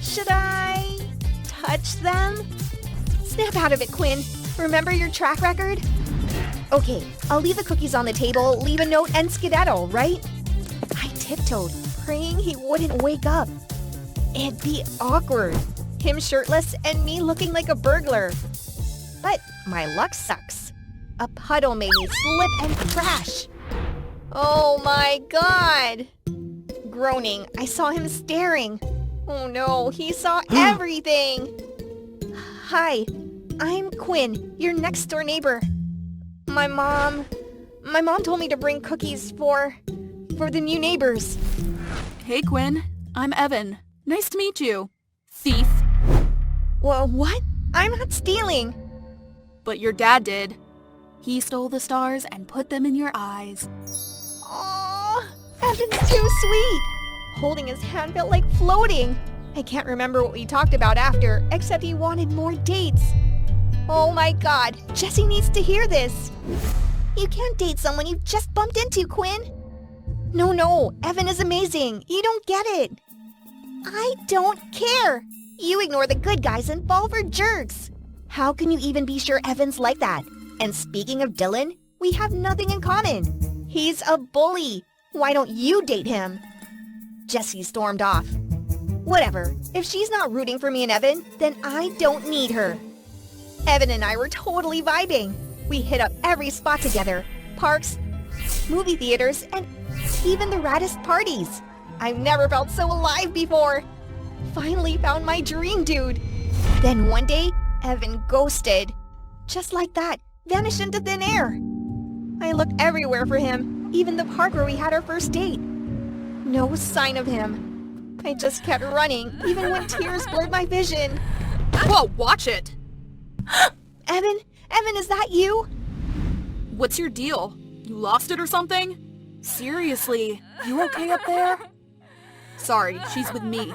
Should I touch them? Snap out of it, Quinn. Remember your track record? Okay, I'll leave the cookies on the table, leave a note, and skedaddle, right? I tiptoed, praying he wouldn't wake up. It'd be awkward. Him shirtless and me looking like a burglar. But my luck sucks. A puddle made me slip and crash. Oh my god! Groaning, I saw him staring. Oh no, he saw everything! Hi, I'm Quinn, your next door neighbor. My mom told me to bring cookies for the new neighbors. Hey, Quinn. I'm Evan. Nice to meet you. Thief. Well, what? I'm not stealing. But your dad did. He stole the stars and put them in your eyes. Aww, Evan's too sweet. Holding his hand felt like floating. I can't remember what we talked about after, except he wanted more dates. Oh my god, Jessie needs to hear this. You can't date someone you've just bumped into, Quinn. No, Evan is amazing. You don't get it. I don't care. You ignore the good guys and fall for jerks. How can you even be sure Evan's like that? And speaking of Dylan, we have nothing in common. He's a bully. Why don't you date him? Jessie stormed off. Whatever. If she's not rooting for me and Evan, then I don't need her. Evan and I were totally vibing. We hit up every spot together. Parks, movie theaters, and even the raddest parties. I've never felt so alive before. Finally found my dream dude. Then one day, Evan ghosted. Just like that, vanished into thin air. I looked everywhere for him, even the park where we had our first date. No sign of him. I just kept running, even when tears blurred my vision. Whoa, watch it! Evan, is that you? What's your deal? You lost it or something? Seriously, you okay up there? Sorry, she's with me.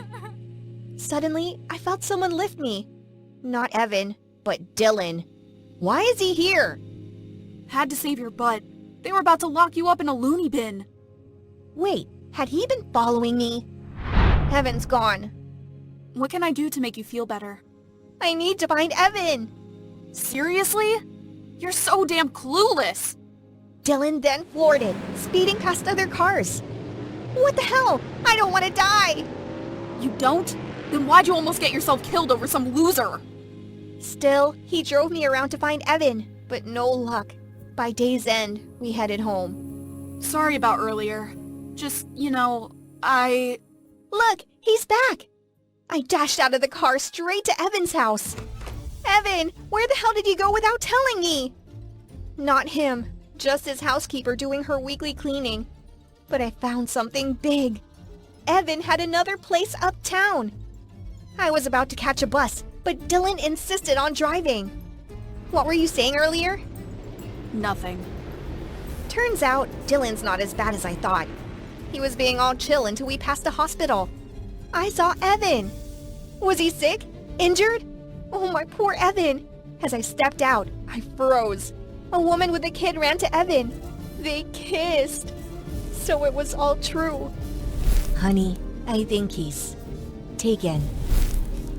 Suddenly, I felt someone lift me. Not Evan, but Dylan. Why is he here? Had to save your butt. They were about to lock you up in a loony bin. Wait, had he been following me? Evan's gone. What can I do to make you feel better? I need to find Evan. Seriously? You're so damn clueless. Dylan then floored it, speeding past other cars. What the hell? I don't want to die. You don't? Then why'd you almost get yourself killed over some loser? Still, he drove me around to find Evan, but no luck. By day's end, we headed home. Sorry about earlier. Just, Look, he's back! I dashed out of the car straight to Evan's house. Evan, where the hell did you go without telling me? Not him, just his housekeeper doing her weekly cleaning. But I found something big. Evan had another place uptown. I was about to catch a bus, but Dylan insisted on driving. What were you saying earlier? Nothing. Turns out, Dylan's not as bad as I thought. He was being all chill until we passed a hospital. I saw Evan. Was he sick? Injured? Oh, my poor Evan. As I stepped out, I froze. A woman with a kid ran to Evan. They kissed. So it was all true. Honey, I think he's taken.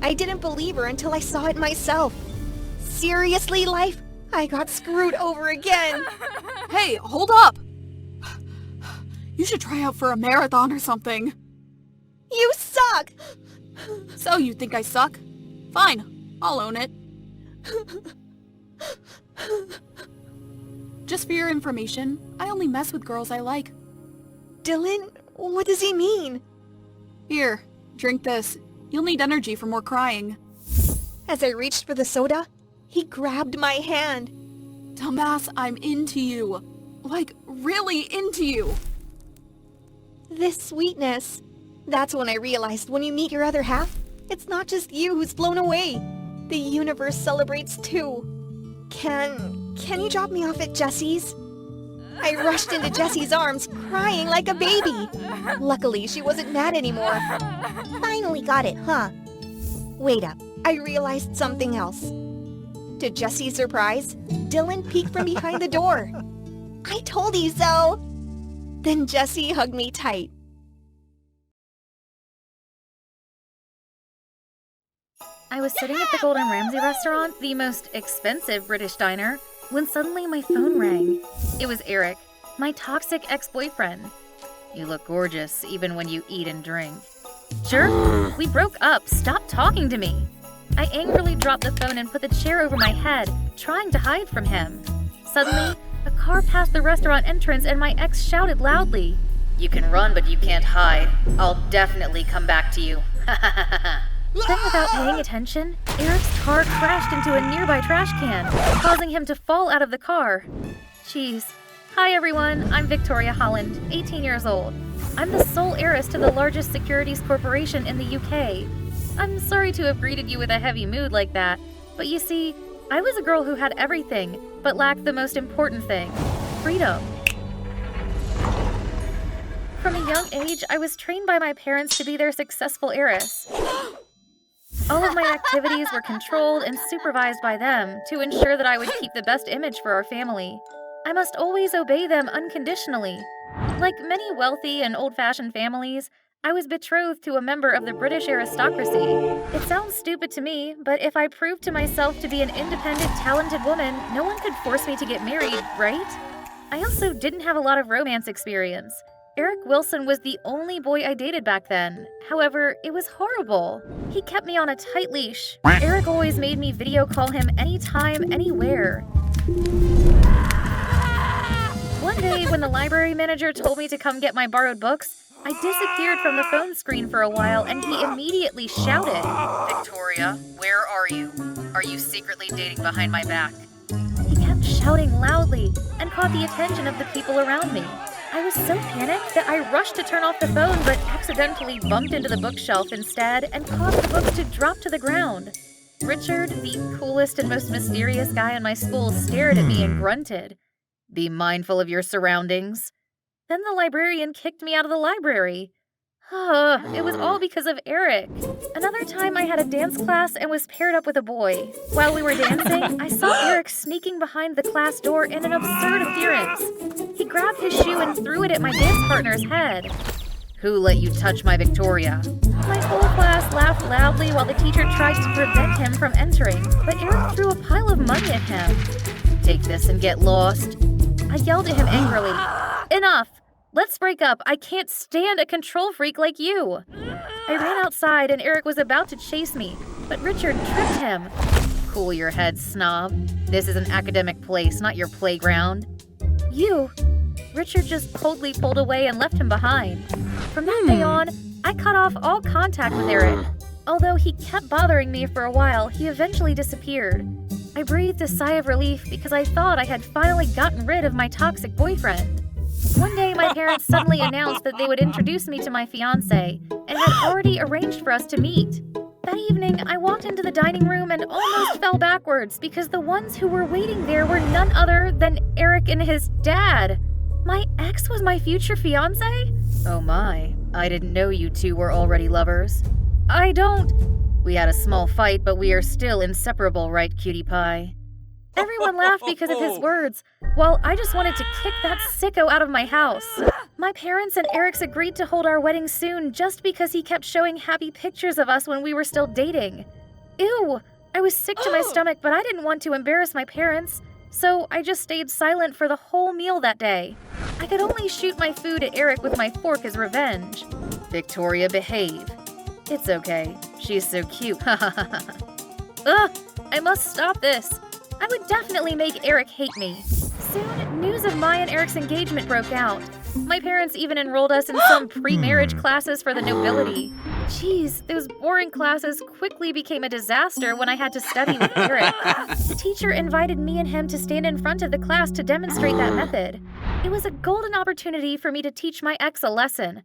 I didn't believe her until I saw it myself. Seriously, life? I got screwed over again. Hey, hold up! You should try out for a marathon or something. You suck! So you think I suck? Fine, I'll own it. Just for your information, I only mess with girls I like. Dylan, what does he mean? Here, drink this. You'll need energy for more crying. As I reached for the soda, he grabbed my hand. Dumbass, I'm into you. Like, really into you. This sweetness. That's when I realized when you meet your other half, it's not just you who's blown away. The universe celebrates too. Can you drop me off at Jessie's? I rushed into Jessie's arms, crying like a baby. Luckily, she wasn't mad anymore. Finally got it, huh? Wait up, I realized something else. To Jessie's surprise, Dylan peeked from behind the door. I told you so! Then Jessie hugged me tight. I was sitting at the Golden Ramsay restaurant, the most expensive British diner, when suddenly my phone rang. It was Eric, my toxic ex-boyfriend. You look gorgeous even when you eat and drink. Jerk, we broke up. Stop talking to me. I angrily dropped the phone and put the chair over my head, trying to hide from him. Suddenly, a car passed the restaurant entrance and my ex shouted loudly, "You can run, but you can't hide. I'll definitely come back to you." Then, without paying attention, Eric's car crashed into a nearby trash can, causing him to fall out of the car. Jeez. Hi everyone, I'm Victoria Holland, 18 years old. I'm the sole heiress to the largest securities corporation in the UK. I'm sorry to have greeted you with a heavy mood like that, but you see, I was a girl who had everything, but lacked the most important thing, freedom. From a young age, I was trained by my parents to be their successful heiress. All of my activities were controlled and supervised by them to ensure that I would keep the best image for our family. I must always obey them unconditionally. Like many wealthy and old-fashioned families, I was betrothed to a member of the British aristocracy. It sounds stupid to me, but if I proved to myself to be an independent, talented woman, no one could force me to get married, right? I also didn't have a lot of romance experience. Eric Wilson was the only boy I dated back then. However, it was horrible. He kept me on a tight leash. Eric always made me video call him anytime, anywhere. One day, when the library manager told me to come get my borrowed books, I disappeared from the phone screen for a while and he immediately shouted, "Victoria, where are you? Are you secretly dating behind my back?" He kept shouting loudly and caught the attention of the people around me. I was so panicked that I rushed to turn off the phone but accidentally bumped into the bookshelf instead and caused the books to drop to the ground. Richard, the coolest and most mysterious guy in my school, stared at me and grunted, "Be mindful of your surroundings." Then the librarian kicked me out of the library. It was all because of Eric. Another time I had a dance class and was paired up with a boy. While we were dancing, I saw Eric sneaking behind the class door in an absurd appearance. He grabbed his shoe and threw it at my dance partner's head. "Who let you touch my Victoria?" My whole class laughed loudly while the teacher tried to prevent him from entering, but Eric threw a pile of money at him. "Take this and get lost." I yelled at him angrily. "Enough! Let's break up. I can't stand a control freak like you." I ran outside and Eric was about to chase me, but Richard tripped him. "Cool your head, snob. This is an academic place, not your playground." "You?" Richard just coldly pulled away and left him behind. From that day on, I cut off all contact with Eric. Although he kept bothering me for a while, he eventually disappeared. I breathed a sigh of relief because I thought I had finally gotten rid of my toxic boyfriend. One day, my parents suddenly announced that they would introduce me to my fiance and had already arranged for us to meet. That evening, I walked into the dining room and almost fell backwards because the ones who were waiting there were none other than Eric and his dad. My ex was my future fiance? Oh my, I didn't know you two were already lovers. I don't. We had a small fight, but we are still inseparable, right, cutie pie? Everyone laughed because of his words, while I just wanted to kick that sicko out of my house. My parents and Eric's agreed to hold our wedding soon just because he kept showing happy pictures of us when we were still dating. Ew! I was sick to my stomach, but I didn't want to embarrass my parents, so I just stayed silent for the whole meal that day. I could only shoot my food at Eric with my fork as revenge. Victoria, behave. It's okay. She's so cute. Ugh! I must stop this. I would definitely make Eric hate me. Soon, news of my and Eric's engagement broke out. My parents even enrolled us in some pre-marriage classes for the nobility. Jeez, those boring classes quickly became a disaster when I had to study with Eric. The teacher invited me and him to stand in front of the class to demonstrate that method. It was a golden opportunity for me to teach my ex a lesson.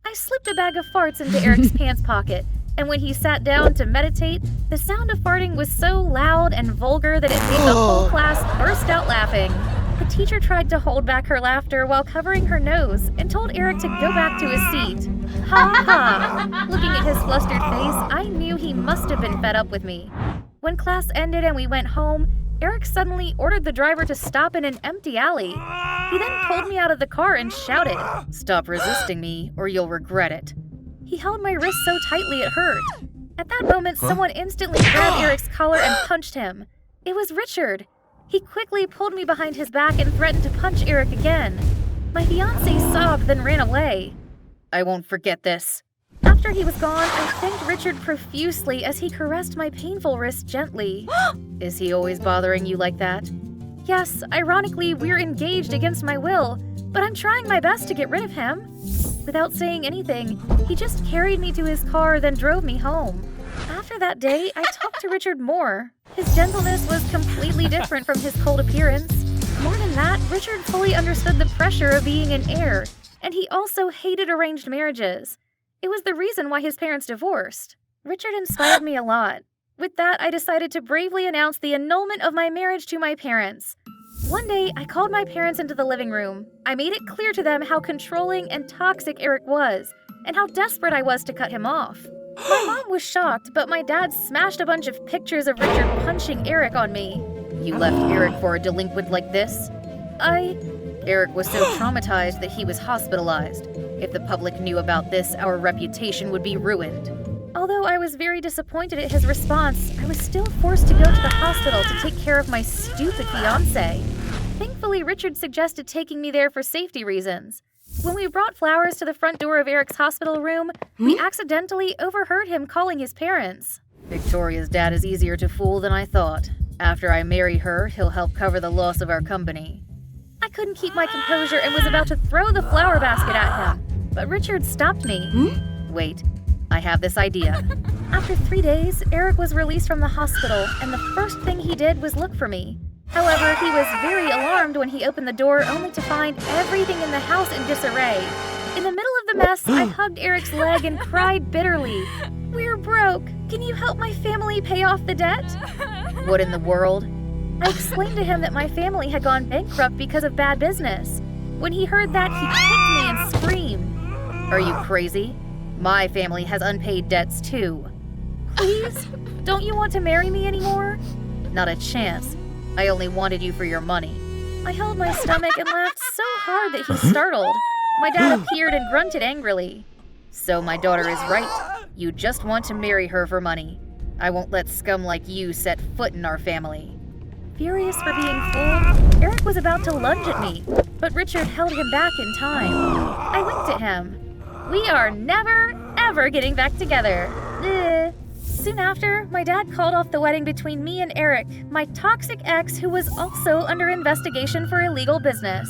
I slipped a bag of farts into Eric's pants pocket, and when he sat down to meditate, the sound of farting was so loud and vulgar that it made the whole class burst out laughing. The teacher tried to hold back her laughter while covering her nose and told Eric to go back to his seat. Ha ha! Looking at his flustered face, I knew he must have been fed up with me. When class ended and we went home, Eric suddenly ordered the driver to stop in an empty alley. He then pulled me out of the car and shouted, "Stop resisting me, or you'll regret it." He held my wrist so tightly it hurt. At that moment, someone instantly grabbed Eric's collar and punched him. It was Richard. He quickly pulled me behind his back and threatened to punch Eric again. My fiancé sobbed, then ran away. I won't forget this. After he was gone, I thanked Richard profusely as he caressed my painful wrist gently. Is he always bothering you like that? Yes, ironically, we're engaged against my will, but I'm trying my best to get rid of him. Without saying anything, he just carried me to his car, then drove me home. After that day, I talked to Richard more. His gentleness was completely different from his cold appearance. More than that, Richard fully understood the pressure of being an heir, and he also hated arranged marriages. It was the reason why his parents divorced. Richard inspired me a lot. With that, I decided to bravely announce the annulment of my marriage to my parents. One day, I called my parents into the living room. I made it clear to them how controlling and toxic Eric was, and how desperate I was to cut him off. My mom was shocked, but my dad smashed a bunch of pictures of Richard punching Eric on me. You left Eric for a delinquent like this? Eric was so traumatized that he was hospitalized. If the public knew about this, our reputation would be ruined. Although I was very disappointed at his response, I was still forced to go to the hospital to take care of my stupid fiance. Thankfully, Richard suggested taking me there for safety reasons. When we brought flowers to the front door of Eric's hospital room, we accidentally overheard him calling his parents. Victoria's dad is easier to fool than I thought. After I marry her, he'll help cover the loss of our company. I couldn't keep my composure and was about to throw the flower basket at him, but Richard stopped me. Wait, I have this idea. After 3 days, Eric was released from the hospital, and the first thing he did was look for me. However, he was very alarmed when he opened the door only to find everything in the house in disarray. In the middle of the mess, I hugged Eric's leg and cried bitterly. We're broke. Can you help my family pay off the debt? What in the world? I explained to him that my family had gone bankrupt because of bad business. When he heard that, he kicked me and screamed. Are you crazy? My family has unpaid debts too. Please? Don't you want to marry me anymore? Not a chance. I only wanted you for your money. I held my stomach and laughed so hard that he startled. My dad appeared and grunted angrily. So my daughter is right. You just want to marry her for money. I won't let scum like you set foot in our family. Furious for being fooled, Eric was about to lunge at me, but Richard held him back in time. I winked at him. We are never, ever getting back together. Ugh. Soon after, my dad called off the wedding between me and Eric, my toxic ex who was also under investigation for illegal business.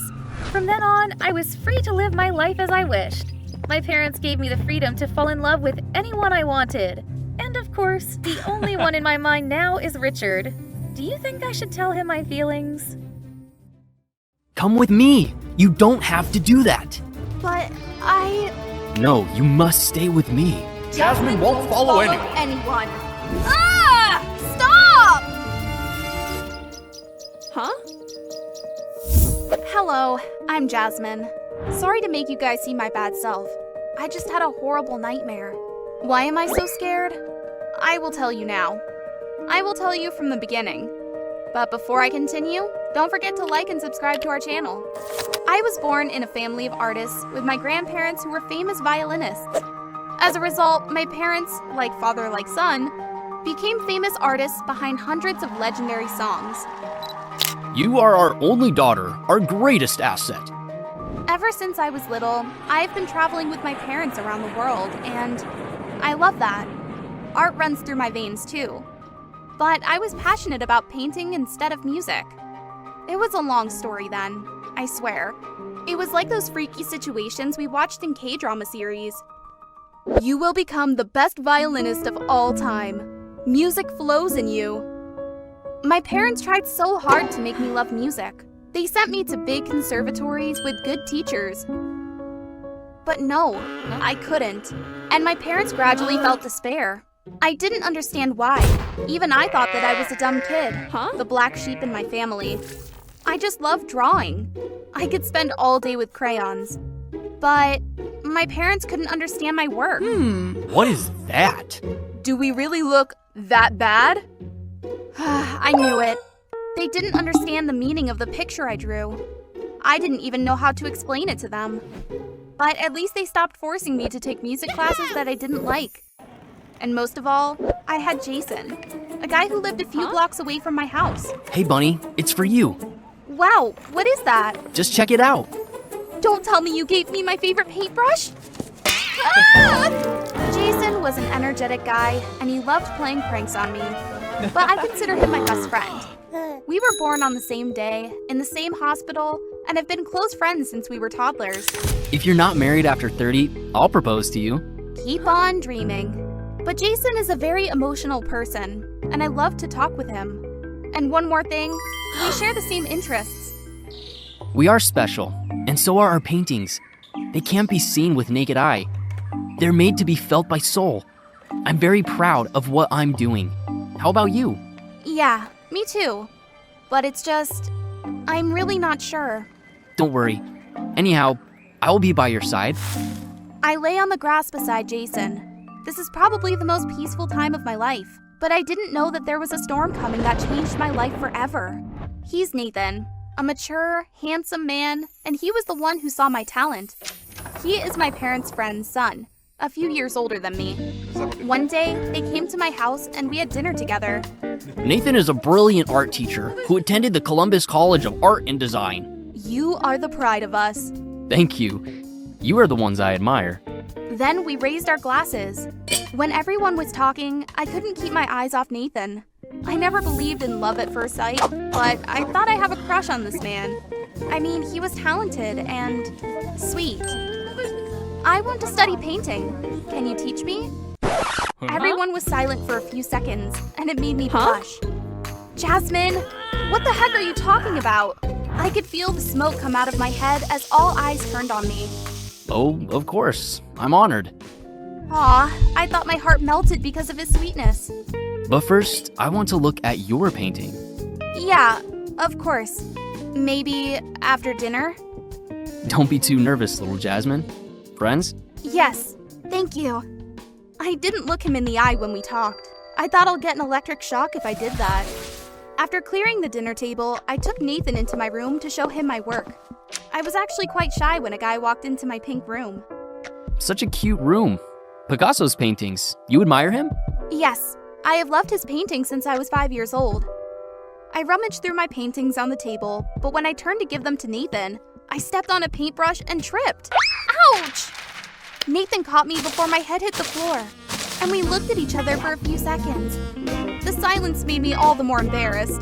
From then on, I was free to live my life as I wished. My parents gave me the freedom to fall in love with anyone I wanted. And of course, the only one in my mind now is Richard. Do you think I should tell him my feelings? Come with me. You don't have to do that. But No, you must stay with me. Jasmine won't follow anyone. Ah! Stop! Huh? Hello, I'm Jasmine. Sorry to make you guys see my bad self. I just had a horrible nightmare. Why am I so scared? I will tell you now. I will tell you from the beginning. But before I continue, don't forget to like and subscribe to our channel. I was born in a family of artists with my grandparents who were famous violinists. As a result, my parents, like father like son, became famous artists behind hundreds of legendary songs. You are our only daughter, our greatest asset. Ever since I was little, I've been traveling with my parents around the world, and I love that. Art runs through my veins too. But I was passionate about painting instead of music. It was a long story then, I swear. It was like those freaky situations we watched in K-drama series. You will become the best violinist of all time. Music flows in you. My parents tried so hard to make me love music. They sent me to big conservatories with good teachers. But no, I couldn't. And my parents gradually felt despair. I didn't understand why. Even I thought that I was a dumb kid, the black sheep in my family. I just loved drawing. I could spend all day with crayons. But my parents couldn't understand my work. What is that? Do we really look that bad? I knew it. They didn't understand the meaning of the picture I drew. I didn't even know how to explain it to them. But at least they stopped forcing me to take music classes that I didn't like. And most of all, I had Jason, a guy who lived a few blocks away from my house. Hey, Bunny, it's for you. Wow, what is that? Just check it out. Don't tell me you gave me my favorite paintbrush? Ah! Nathan was an energetic guy, and he loved playing pranks on me. But I consider him my best friend. We were born on the same day, in the same hospital, and have been close friends since we were toddlers. If you're not married after 30, I'll propose to you. Keep on dreaming. But Jason is a very emotional person, and I love to talk with him. And one more thing, we share the same interests. We are special, and so are our paintings. They can't be seen with naked eye. They're made to be felt by soul. I'm very proud of what I'm doing. How about you? Yeah, me too. But it's just, I'm really not sure. Don't worry. Anyhow, I will be by your side. I lay on the grass beside Jason. This is probably the most peaceful time of my life, but I didn't know that there was a storm coming that changed my life forever. He's Nathan, a mature, handsome man, and he was the one who saw my talent. He is my parents' friend's son, a few years older than me. One day, they came to my house and we had dinner together. Nathan is a brilliant art teacher who attended the Columbus College of Art and Design. You are the pride of us. Thank you. You are the ones I admire. Then we raised our glasses. When everyone was talking, I couldn't keep my eyes off Nathan. I never believed in love at first sight, but I thought I have a crush on this man. I mean, he was talented and sweet. I want to study painting. Can you teach me? Everyone was silent for a few seconds, and it made me blush. Jasmine, what the heck are you talking about? I could feel the smoke come out of my head as all eyes turned on me. Oh, of course. I'm honored. Aw, I thought my heart melted because of his sweetness. But first, I want to look at your painting. Yeah, of course. Maybe after dinner? Don't be too nervous, little Jasmine. Friends? Yes, thank you. I didn't look him in the eye when we talked. I thought I'll get an electric shock if I did that. After clearing the dinner table, I took Nathan into my room to show him my work. I was actually quite shy when a guy walked into my pink room. Such a cute room. Picasso's paintings. You admire him? Yes, I have loved his paintings since I was 5 years old. I rummaged through my paintings on the table, but when I turned to give them to Nathan, I stepped on a paintbrush and tripped. Ouch! Nathan caught me before my head hit the floor, and we looked at each other for a few seconds. The silence made me all the more embarrassed.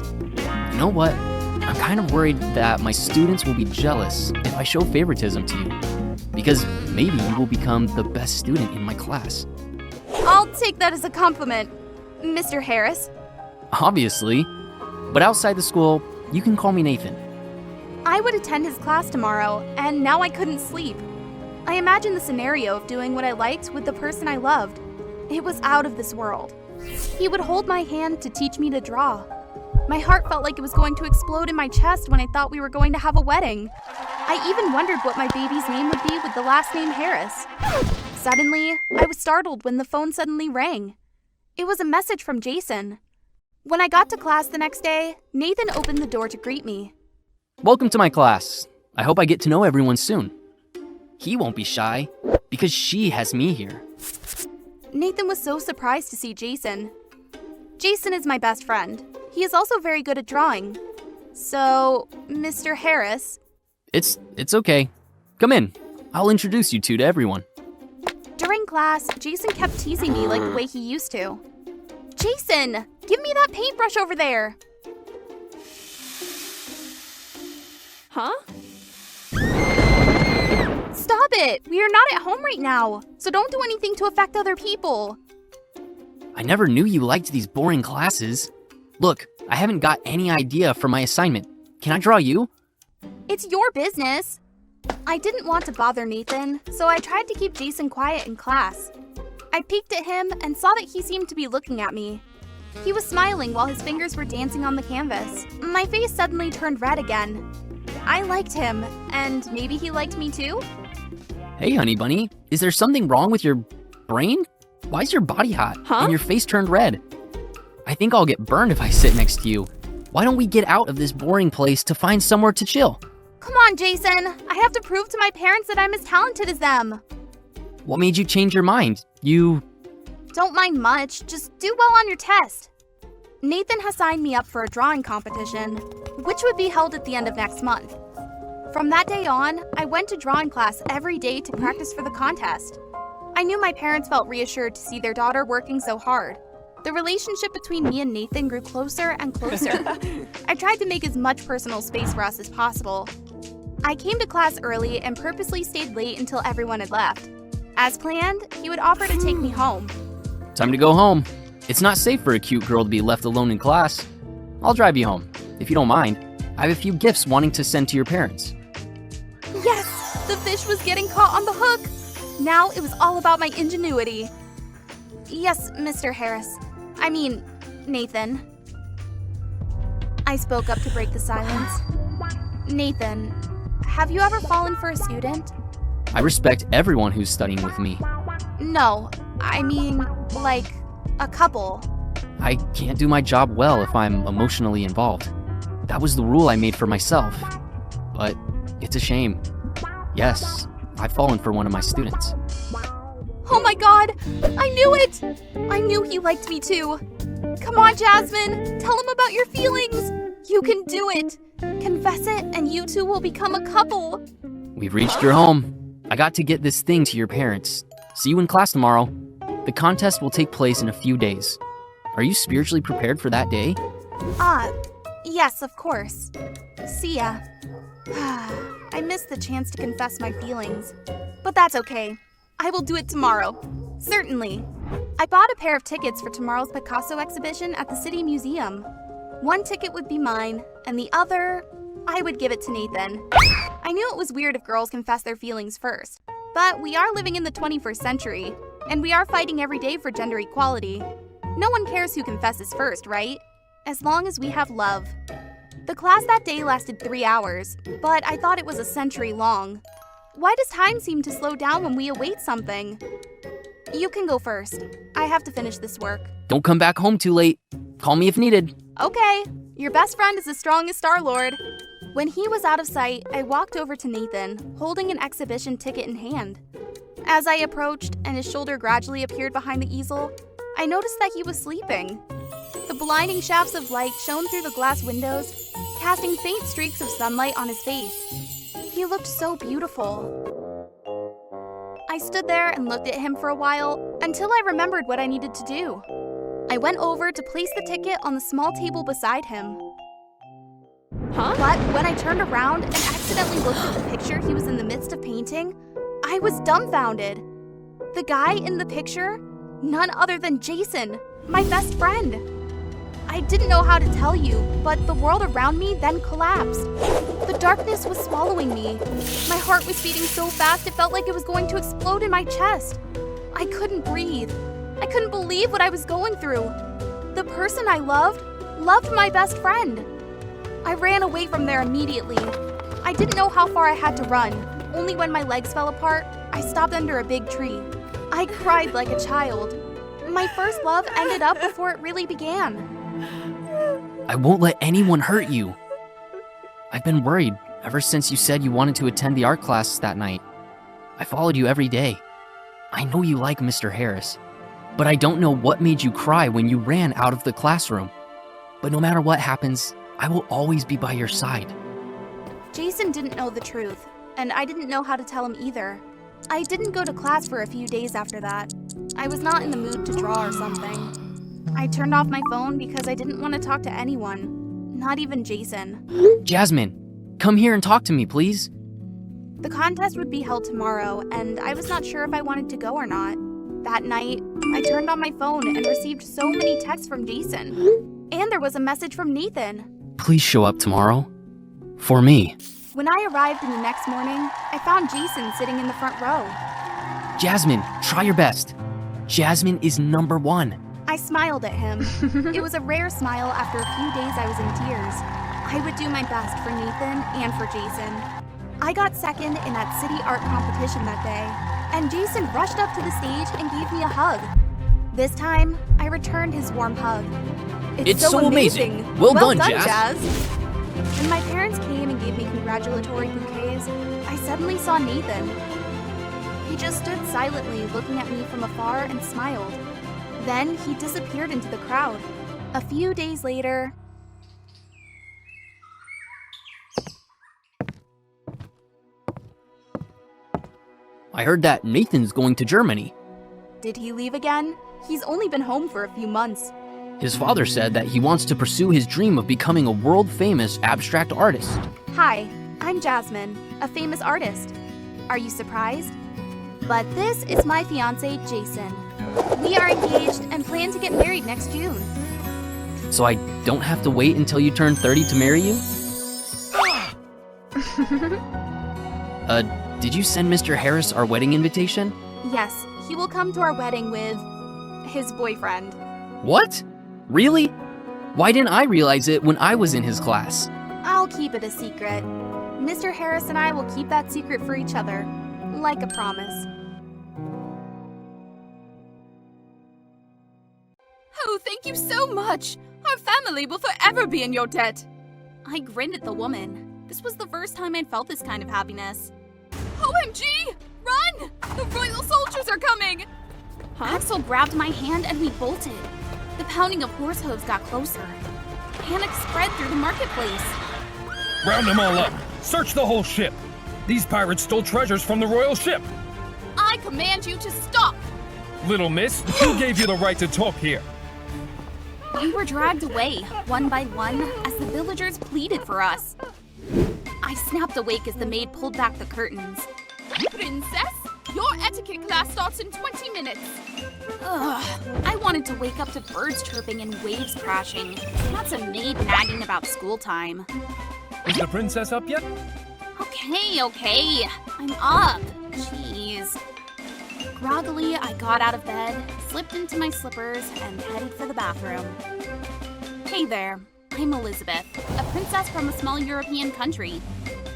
You know what? I'm kind of worried that my students will be jealous if I show favoritism to you, because maybe you will become the best student in my class. I'll take that as a compliment, Mr. Harris. Obviously. But outside the school, you can call me Nathan. I would attend his class tomorrow, and now I couldn't sleep. I imagined the scenario of doing what I liked with the person I loved. It was out of this world. He would hold my hand to teach me to draw. My heart felt like it was going to explode in my chest when I thought we were going to have a wedding. I even wondered what my baby's name would be with the last name Harris. Suddenly, I was startled when the phone suddenly rang. It was a message from Jason. When I got to class the next day, Nathan opened the door to greet me. Welcome to my class. I hope I get to know everyone soon. He won't be shy, because she has me here. Nathan was so surprised to see Jason. Jason is my best friend. He is also very good at drawing. So, Mr. Harris... It's okay. Come in. I'll introduce you two to everyone. During class, Jason kept teasing me like the way he used to. Jason, give me that paintbrush over there. Huh? Stop it! We are not at home right now, so don't do anything to affect other people. I never knew you liked these boring classes. Look, I haven't got any idea for my assignment. Can I draw you? It's your business. I didn't want to bother Nathan, so I tried to keep Jason quiet in class. I peeked at him and saw that he seemed to be looking at me. He was smiling while his fingers were dancing on the canvas. My face suddenly turned red again. I liked him, and maybe he liked me too? Hey, honey bunny, is there something wrong with your brain? Why is your body hot and your face turned red? I think I'll get burned if I sit next to you. Why don't we get out of this boring place to find somewhere to chill? Come on, Jason. I have to prove to my parents that I'm as talented as them. What made you change your mind? You... Don't mind much. Just do well on your test. Nathan has signed me up for a drawing competition, which would be held at the end of next month. From that day on, I went to drawing class every day to practice for the contest. I knew my parents felt reassured to see their daughter working so hard. The relationship between me and Nathan grew closer and closer. I tried to make as much personal space for us as possible. I came to class early and purposely stayed late until everyone had left. As planned, he would offer to take me home. Time to go home. It's not safe for a cute girl to be left alone in class. I'll drive you home, if you don't mind. I have a few gifts wanting to send to your parents. Yes! The fish was getting caught on the hook! Now it was all about my ingenuity. Yes, Mr. Harris. I mean, Nathan. I spoke up to break the silence. Nathan, have you ever fallen for a student? I respect everyone who's studying with me. No, I mean, like, a couple. I can't do my job well if I'm emotionally involved. That was the rule I made for myself. But it's a shame. Yes, I've fallen for one of my students. Oh my god! I knew it! I knew he liked me too. Come on, Jasmine! Tell him about your feelings! You can do it! Confess it and you two will become a couple! We've reached your home. I got to get this thing to your parents. See you in class tomorrow. The contest will take place in a few days. Are you spiritually prepared for that day? Yes, of course. See ya. I missed the chance to confess my feelings. But that's okay. I will do it tomorrow. Certainly. I bought a pair of tickets for tomorrow's Picasso exhibition at the City Museum. One ticket would be mine, and the other, I would give it to Nathan. I knew it was weird if girls confess their feelings first, but we are living in the 21st century, and we are fighting every day for gender equality. No one cares who confesses first, right? As long as we have love. The class that day lasted 3 hours, but I thought it was a century long. Why does time seem to slow down when we await something? You can go first. I have to finish this work. Don't come back home too late. Call me if needed. Okay, your best friend is as strong as Star-Lord. When he was out of sight, I walked over to Nathan, holding an exhibition ticket in hand. As I approached and his shoulder gradually appeared behind the easel, I noticed that he was sleeping. The blinding shafts of light shone through the glass windows, casting faint streaks of sunlight on his face. He looked so beautiful. I stood there and looked at him for a while until I remembered what I needed to do. I went over to place the ticket on the small table beside him. But when I turned around and accidentally looked at the picture he was in the midst of painting, I was dumbfounded. The guy in the picture? None other than Jason, my best friend. I didn't know how to tell you, but the world around me then collapsed. The darkness was swallowing me. My heart was beating so fast it felt like it was going to explode in my chest. I couldn't breathe. I couldn't believe what I was going through. The person I loved my best friend. I ran away from there immediately. I didn't know how far I had to run. Only when my legs fell apart, I stopped under a big tree. I cried like a child. My first love ended up before it really began. I won't let anyone hurt you. I've been worried ever since you said you wanted to attend the art class that night. I followed you every day. I know you like Mr. Harris, but I don't know what made you cry when you ran out of the classroom. But no matter what happens, I will always be by your side. Jason didn't know the truth, and I didn't know how to tell him either. I didn't go to class for a few days after that. I was not in the mood to draw or something. I turned off my phone because I didn't want to talk to anyone, not even Jason. Jasmine, come here and talk to me, please. The contest would be held tomorrow, and I was not sure if I wanted to go or not. That night, I turned on my phone and received so many texts from Jason. And there was a message from Nathan. Please show up tomorrow. For me. When I arrived in the next morning, I found Jason sitting in the front row. Jasmine, try your best. Jasmine is number one. I smiled at him. It was a rare smile after a few days I was in tears. I would do my best for Nathan and for Jason. I got second in that city art competition that day, and Jason rushed up to the stage and gave me a hug. This time, I returned his warm hug. It's so amazing. Well done, Jazz. When my parents came and gave me congratulatory bouquets, I suddenly saw Nathan. He just stood silently looking at me from afar and smiled. Then he disappeared into the crowd. A few days later... I heard that Nathan's going to Germany. Did he leave again? He's only been home for a few months. His father said that he wants to pursue his dream of becoming a world-famous abstract artist. Hi, I'm Jasmine, a famous artist. Are you surprised? But this is my fiance, Jason. We are engaged and plan to get married next June. So I don't have to wait until you turn 30 to marry you? Did you send Mr. Harris our wedding invitation? Yes, he will come to our wedding with his boyfriend. What? Really? Why didn't I realize it when I was in his class? I'll keep it a secret. Mr. Harris and I will keep that secret for each other, like a promise. Oh, thank you so much! Our family will forever be in your debt! I grinned at the woman. This was the first time I'd felt this kind of happiness. OMG! Run! The royal soldiers are coming! Axel grabbed my hand and we bolted. The pounding of horse hooves got closer. Panic spread through the marketplace. Round them all up. Search the whole ship. These pirates stole treasures from the royal ship. I command you to stop! Little miss, who gave you the right to talk here? We were dragged away, one by one, as the villagers pleaded for us. I snapped awake as the maid pulled back the curtains. Princess, your etiquette class starts in 20 minutes. Ugh, I wanted to wake up to birds chirping and waves crashing, not some maid nagging about school time. Is the princess up yet? Okay, I'm up. Jeez. Groggily, I got out of bed, slipped into my slippers, and headed for the bathroom. Hey there, I'm Elizabeth, a princess from a small European country.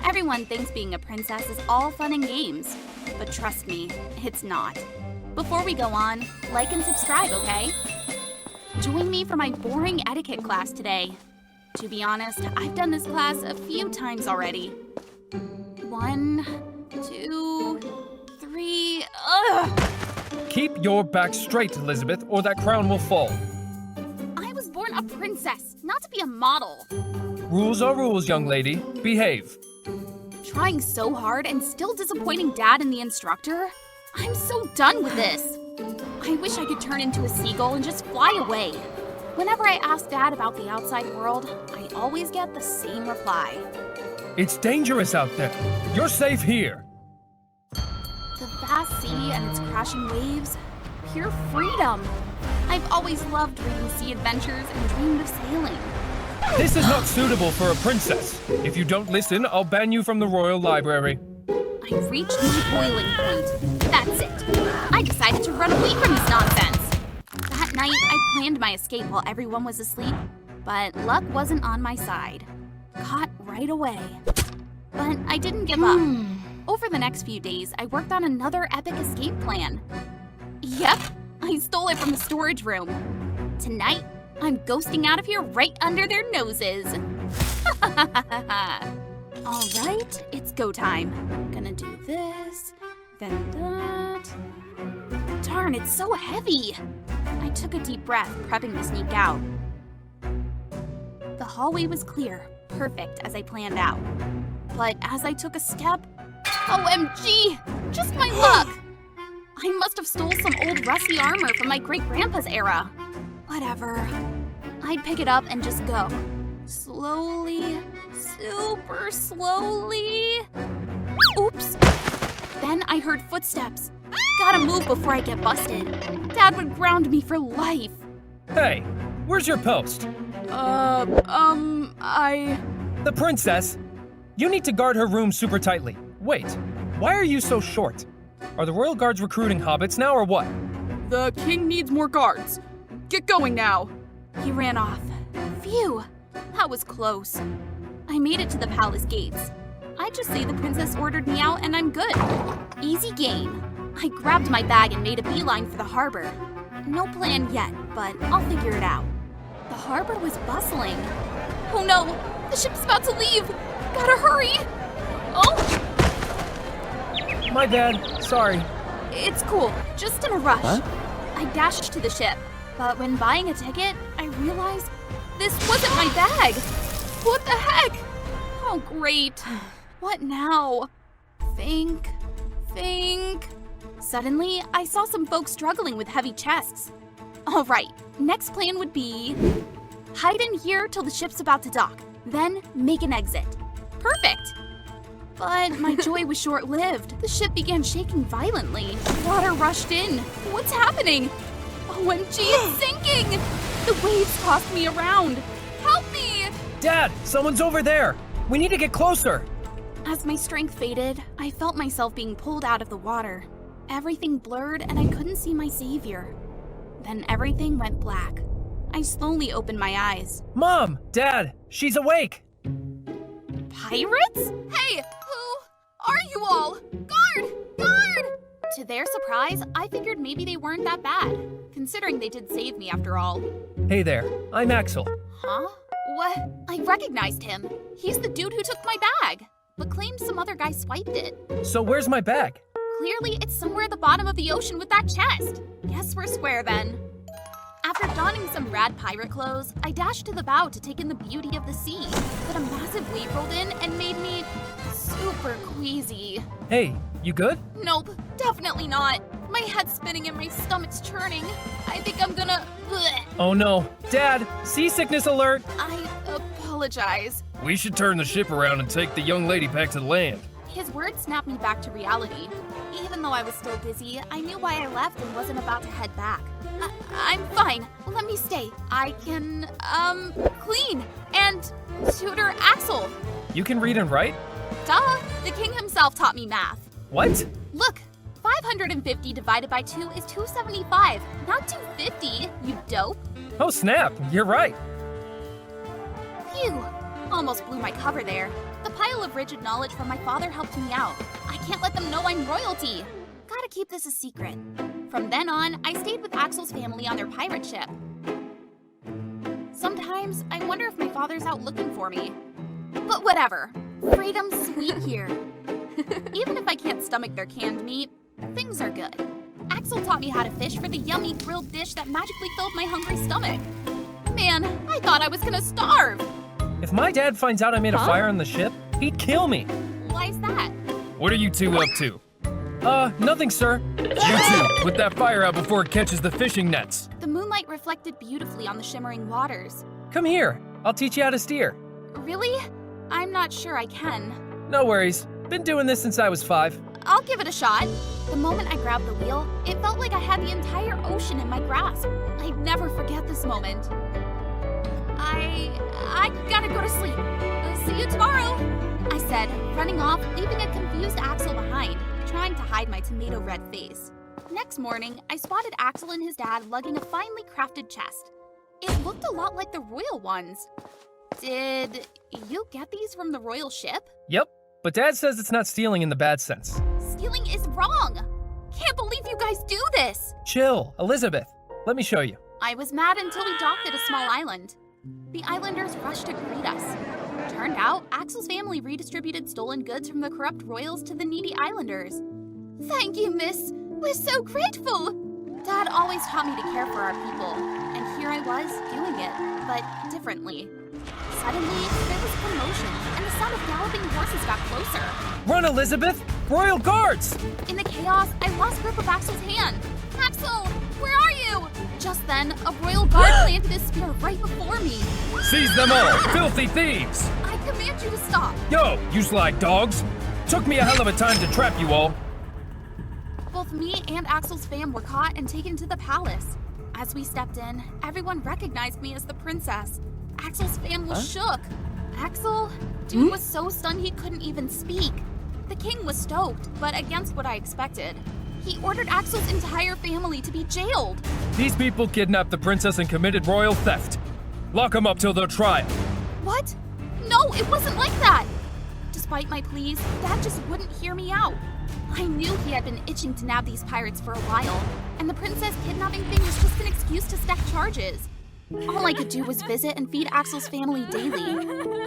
Everyone thinks being a princess is all fun and games, but trust me, it's not. Before we go on, like and subscribe, okay? Join me for my boring etiquette class today. To be honest, I've done this class a few times already. 1, 2, 3, ugh! Keep your back straight, Elizabeth, or that crown will fall. I was born a princess, not to be a model. Rules are rules, young lady. Behave. Trying so hard and still disappointing Dad and the instructor? I'm so done with this. I wish I could turn into a seagull and just fly away. Whenever I ask Dad about the outside world, I always get the same reply. It's dangerous out there. You're safe here. The vast sea and its crashing waves, pure freedom. I've always loved reading sea adventures and dreamed of sailing. This is not suitable for a princess. If you don't listen, I'll ban you from the royal library. I've reached my boiling point. That's it. I decided to run away from this nonsense. That night, I planned my escape while everyone was asleep, but luck wasn't on my side. Caught right away. But I didn't give up. Over the next few days, I worked on another epic escape plan. Yep, I stole it from the storage room. Tonight, I'm ghosting out of here right under their noses. All right, it's go time. Gonna do this, then that. Darn, it's so heavy. I took a deep breath, prepping to sneak out. The hallway was clear, perfect as I planned out. But as I took a step, OMG! Just my luck! I must have stole some old rusty armor from my great-grandpa's era. Whatever. I'd pick it up and just go. Slowly, super slowly. Oops. Then I heard footsteps. Gotta move before I get busted. Dad would ground me for life. Hey, where's your post? The princess? You need to guard her room super tightly. Wait, why are you so short? Are the royal guards recruiting hobbits now or what? The king needs more guards. Get going now. He ran off. Phew, that was close. I made it to the palace gates. I just say the princess ordered me out and I'm good. Easy game. I grabbed my bag and made a beeline for the harbor. No plan yet, but I'll figure it out. The harbor was bustling. Oh no, the ship's about to leave. Gotta hurry. Oh! My bad, sorry. It's cool, just in a rush. Huh? I dashed to the ship, but when buying a ticket, I realized this wasn't my bag. What the heck? Oh, great. What now? Think. Suddenly, I saw some folks struggling with heavy chests. All right, next plan would be hide in here till the ship's about to dock, then make an exit. Perfect! But my joy was short-lived. The ship began shaking violently. Water rushed in. What's happening? OMG, it's sinking! The waves tossed me around. Help me! Dad, someone's over there. We need to get closer. As my strength faded, I felt myself being pulled out of the water. Everything blurred and I couldn't see my savior. Then everything went black. I slowly opened my eyes. Mom! Dad! She's awake! Pirates? Hey, who are you all? Guard! Guard! To their surprise, I figured maybe they weren't that bad, considering they did save me after all. Hey there, I'm Axel. Huh? What? I recognized him. He's the dude who took my bag, but claimed some other guy swiped it. So where's my bag? Clearly, it's somewhere at the bottom of the ocean with that chest. Guess we're square then. After donning some rad pirate clothes, I dashed to the bow to take in the beauty of the sea, but a massive wave rolled in and made me super queasy. Hey, you good? Nope, definitely not. My head's spinning and my stomach's churning. I think I'm gonna... Bleh. Oh no. Dad, seasickness alert! I apologize. We should turn the ship around and take the young lady back to the land. His words snapped me back to reality. Even though I was still dizzy, I knew why I left and wasn't about to head back. I'm fine. Let me stay. I can, clean and tutor Axel. You can read and write? Duh! The king himself taught me math. What? Look, 550 divided by 2 is 275, not 250, you dope. Oh snap, you're right. Phew! Almost blew my cover there. The pile of rigid knowledge from my father helped me out. I can't let them know I'm royalty. Gotta keep this a secret. From then on, I stayed with Axel's family on their pirate ship. Sometimes, I wonder if my father's out looking for me. But whatever. Freedom's sweet here. Even if I can't stomach their canned meat, things are good. Axel taught me how to fish for the yummy grilled dish that magically filled my hungry stomach. Man, I thought I was gonna starve. If my dad finds out I made a fire on the ship, he'd kill me. Why's that? What are you two up to? Nothing, sir. You two, put that fire out before it catches the fishing nets. The moonlight reflected beautifully on the shimmering waters. Come here, I'll teach you how to steer. Really? I'm not sure I can. No worries, been doing this since I was 5. I'll give it a shot. The moment I grabbed the wheel, it felt like I had the entire ocean in my grasp. I'd never forget this moment. I gotta go to sleep. See you tomorrow, I said, running off, leaving a confused Axel behind, trying to hide my tomato red face. Next morning, I spotted Axel and his dad lugging a finely crafted chest. It looked a lot like the royal ones. Did you get these from the royal ship? Yep, but Dad says it's not stealing in the bad sense. Stealing is wrong. Can't believe you guys do this. Chill, Elizabeth. Let me show you. I was mad until we docked at a small island. The islanders rushed to greet us. Turned out, Axel's family redistributed stolen goods from the corrupt royals to the needy islanders. Thank you, miss. We're so grateful. Dad always taught me to care for our people, and here I was doing it, but differently. Suddenly, there was commotion, and the sound of galloping horses got closer. Run, Elizabeth! Royal Guards! In the chaos, I lost grip of Axel's hand. Axel, where are you? Just then, a royal guard planted his spear right before me. Seize them all, filthy thieves! I command you to stop. Yo, you sly dogs! Took me a hell of a time to trap you all. Both me and Axel's fam were caught and taken to the palace. As we stepped in, everyone recognized me as the princess. Axel's fam was shook. Axel, dude was so stunned he couldn't even speak. The king was stoked, but against what I expected. He ordered Axel's entire family to be jailed. These people kidnapped the princess and committed royal theft. Lock them up till their trial. What? No, it wasn't like that. Despite my pleas, Dad just wouldn't hear me out. I knew he had been itching to nab these pirates for a while, and the princess kidnapping thing was just an excuse to stack charges. All I could do was visit and feed Axel's family daily.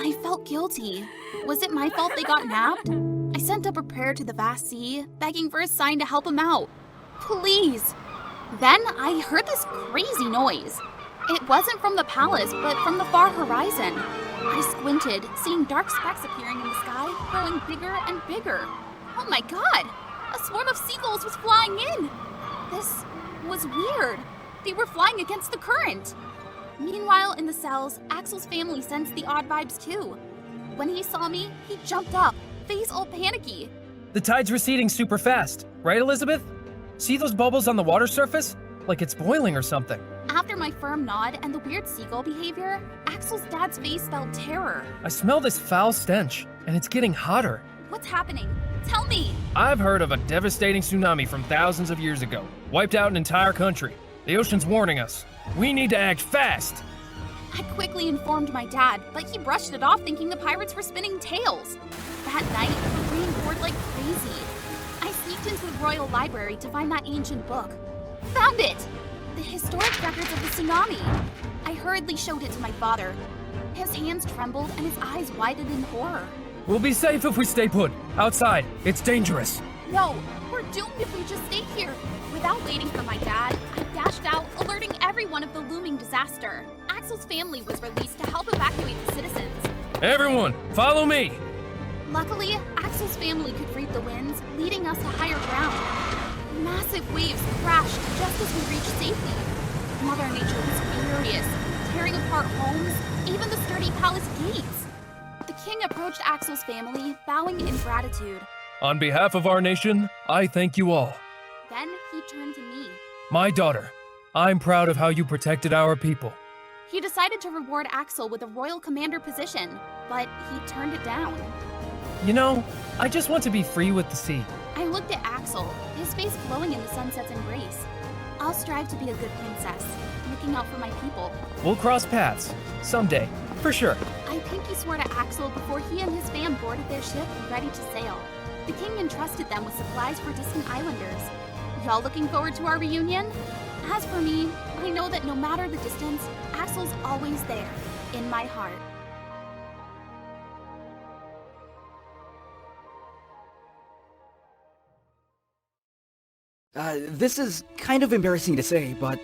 I felt guilty. Was it my fault they got nabbed? I sent up a prayer to the vast sea, begging for a sign to help him out. Please. Then I heard this crazy noise. It wasn't from the palace, but from the far horizon. I squinted, seeing dark specks appearing in the sky, growing bigger and bigger. Oh my god! A swarm of seagulls was flying in. This was weird. They were flying against the current. Meanwhile, in the cells, Axel's family sensed the odd vibes too. When he saw me, he jumped up, face all panicky. The tide's receding super fast, right, Elizabeth? See those bubbles on the water surface? Like it's boiling or something. After my firm nod and the weird seagull behavior, Axel's dad's face spelled terror. I smell this foul stench, and it's getting hotter. What's happening? Tell me! I've heard of a devastating tsunami from thousands of years ago. Wiped out an entire country. The ocean's warning us. We need to act fast! I quickly informed my dad, but he brushed it off thinking the pirates were spinning tales. That night, the rain poured like crazy. I sneaked into the royal library to find that ancient book. Found it! The historic records of the tsunami. I hurriedly showed it to my father. His hands trembled and his eyes widened in horror. We'll be safe if we stay put. Outside, it's dangerous. No, we're doomed if we just stay here. Without waiting for my dad, I dashed out, alerting everyone of the looming disaster. Axel's family was released to help evacuate the citizens. Everyone, follow me! Luckily, Axel's family could read the winds, leading us to higher ground. Massive waves crashed just as we reached safety. Mother Nature was furious, tearing apart homes, even the sturdy palace gates. The king approached Axel's family, bowing in gratitude. On behalf of our nation, I thank you all. Then he turned to me. My daughter, I'm proud of how you protected our people. He decided to reward Axel with a royal commander position, but he turned it down. You know, I just want to be free with the sea. I looked at Axel, his face glowing in the sunset's embrace. I'll strive to be a good princess, looking out for my people. We'll cross paths, someday, for sure. I pinky swore to Axel before he and his fam boarded their ship ready to sail. The king entrusted them with supplies for distant islanders. Y'all looking forward to our reunion? As for me, I know that no matter the distance, Axel's always there, in my heart. This is kind of embarrassing to say, but...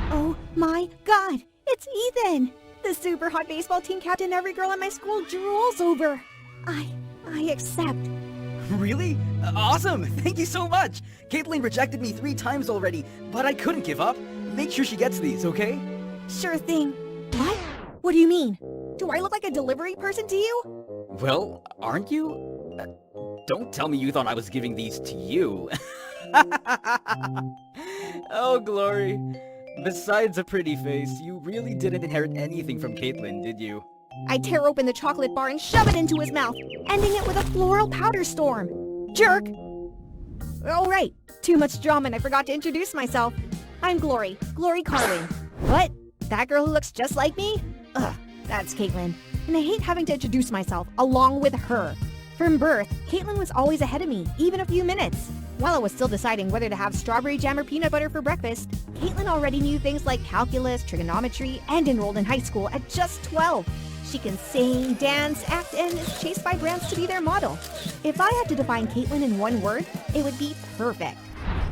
Oh my god, it's Ethan! The super hot baseball team captain every girl at my school drools over. I accept. Really? Awesome! Thank you so much! Caitlin rejected me 3 times already, but I couldn't give up. Make sure she gets these, okay? Sure thing. What? What do you mean? Do I look like a delivery person to you? Well, aren't you? Don't tell me you thought I was giving these to you. Oh, Glory. Besides a pretty face, you really didn't inherit anything from Caitlin, did you? I tear open the chocolate bar and shove it into his mouth, ending it with a floral powder storm. Jerk! Alright, too much drama and I forgot to introduce myself. I'm Glory Carwin. What? That girl who looks just like me? Ugh, that's Caitlin. And I hate having to introduce myself, along with her. From birth, Caitlin was always ahead of me, even a few minutes. While I was still deciding whether to have strawberry jam or peanut butter for breakfast, Caitlin already knew things like calculus, trigonometry, and enrolled in high school at just 12. She can sing, dance, act, and is chased by brands to be their model. If I had to define Caitlin in one word, it would be perfect.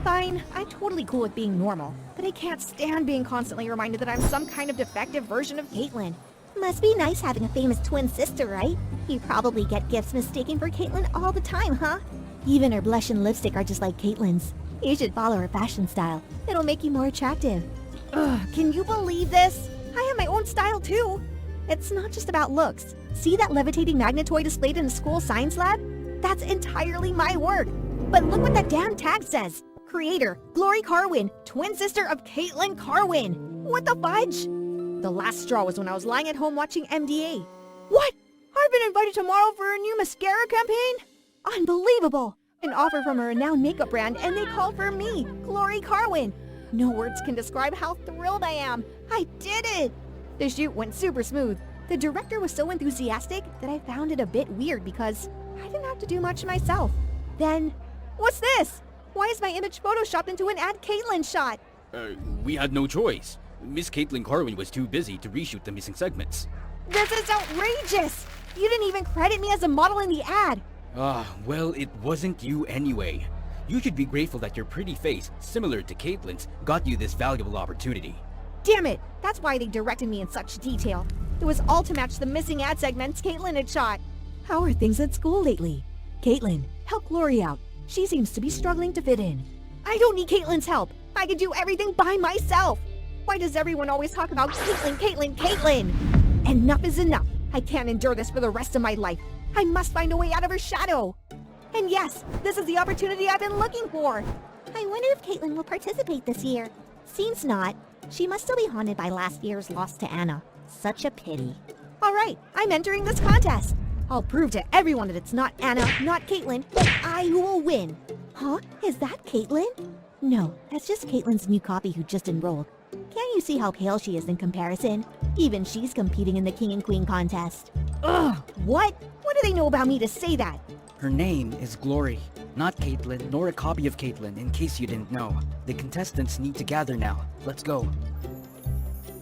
Fine, I'm totally cool with being normal, but I can't stand being constantly reminded that I'm some kind of defective version of Caitlin. Must be nice having a famous twin sister, right? You probably get gifts mistaken for Caitlin all the time, huh? Even her blush and lipstick are just like Caitlin's. You should follow her fashion style. It'll make you more attractive. Ugh, can you believe this? I have my own style too. It's not just about looks. See that levitating magnetoid displayed in the school science lab? That's entirely my work. But look what that damn tag says. Creator, Glory Carwin, twin sister of Caitlin Carwin. What the fudge? The last straw was when I was lying at home watching MDA. What? I've been invited tomorrow for a new mascara campaign? Unbelievable! An offer from a renowned makeup brand and they called for me, Glory Carwin. No words can describe how thrilled I am. I did it! The shoot went super smooth. The director was so enthusiastic that I found it a bit weird because I didn't have to do much myself. Then, what's this? Why is my image photoshopped into an ad Caitlin shot? We had no choice. Miss Caitlin Carwin was too busy to reshoot the missing segments. This is outrageous! You didn't even credit me as a model in the ad. Well, it wasn't you anyway. You should be grateful that your pretty face, similar to Caitlin's, got you this valuable opportunity. Damn it! That's why they directed me in such detail. It was all to match the missing ad segments Caitlin had shot. How are things at school lately? Caitlin, help Glory out. She seems to be struggling to fit in. I don't need Caitlin's help. I can do everything by myself. Why does everyone always talk about Caitlin, Caitlin, Caitlin? Enough is enough. I can't endure this for the rest of my life. I must find a way out of her shadow. And yes, this is the opportunity I've been looking for. I wonder if Caitlin will participate this year. Seems not. She must still be haunted by last year's loss to Anna. Such a pity. All right, I'm entering this contest. I'll prove to everyone that it's not Anna, not Caitlin, but I who will win. Huh? Is that Caitlin? No, that's just Caitlin's new copy who just enrolled. Can't you see how pale she is in comparison? Even she's competing in the King and Queen contest. Ugh, what? What do they know about me to say that? Her name is Glory, not Caitlin, nor a copy of Caitlin, in case you didn't know. The contestants need to gather now. Let's go.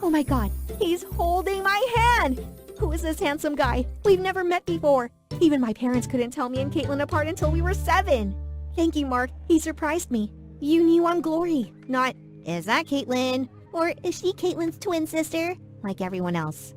Oh my god, he's holding my hand! Who is this handsome guy? We've never met before. Even my parents couldn't tell me and Caitlin apart until we were 7. Thank you, Mark. He surprised me. You knew I'm Glory, not, is that Caitlin? Or is she Caitlin's twin sister? Like everyone else.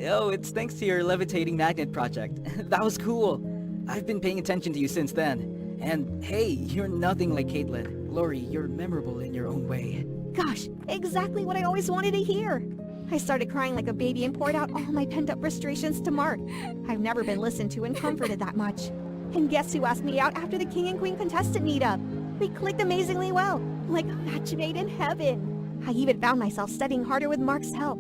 Oh, it's thanks to your levitating magnet project. That was cool. I've been paying attention to you since then. And hey, you're nothing like Caitlin. Glory, you're memorable in your own way. Gosh, exactly what I always wanted to hear. I started crying like a baby and poured out all my pent-up frustrations to Mark. I've never been listened to and comforted that much. And guess who asked me out after the King and Queen contestant meetup? We clicked amazingly well, like a match made in heaven. I even found myself studying harder with Mark's help.